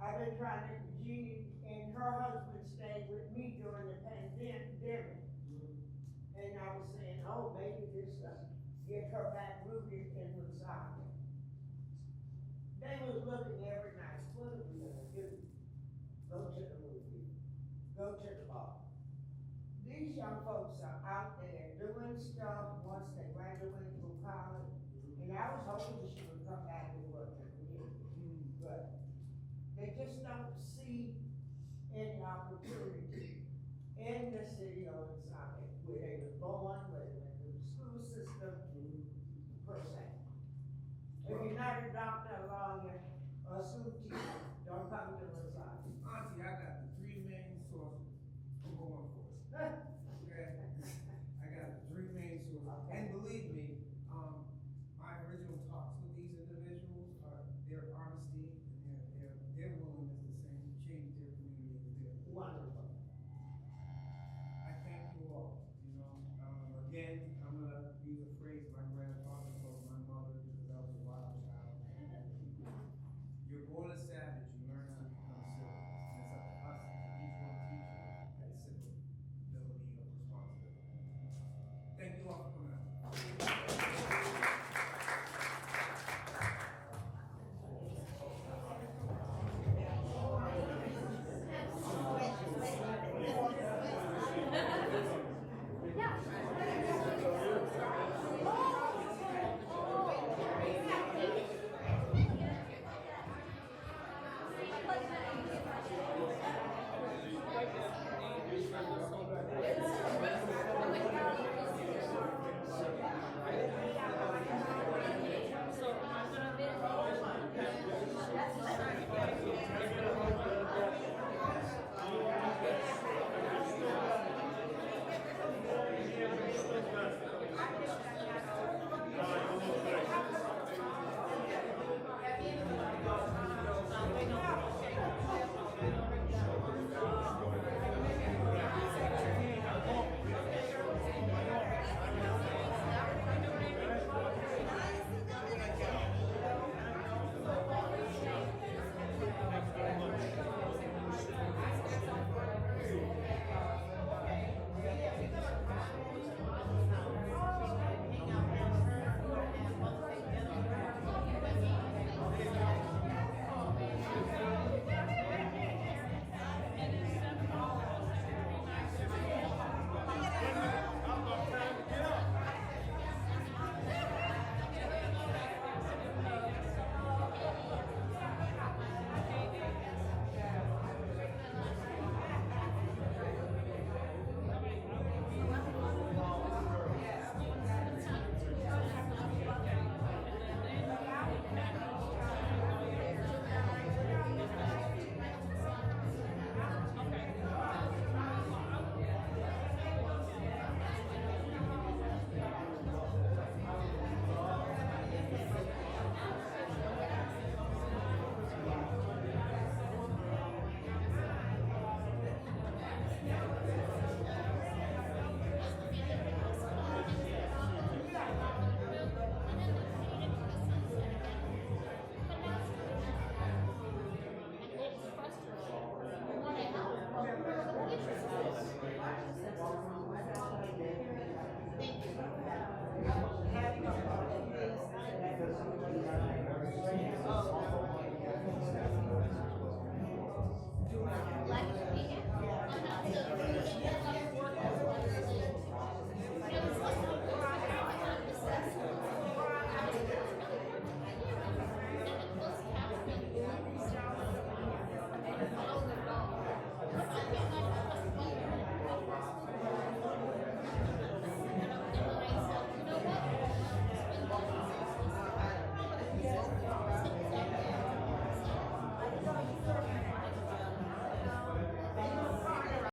I've been trying to, Jeannie and her husband stayed with me during the pandemic. And I was saying, oh, maybe this get her back rooted in Woonsocket. They was looking every night, what are we gonna do? Go to the movie, go to the bar. These young folks are out there doing stuff once they graduate from college. And I was hoping she would come back and work with me, but they just don't see any opportunity in the city of Woonsocket, where they were born, where they went through the school system, per se. If you're not a doctor, a lawyer, or a school teacher,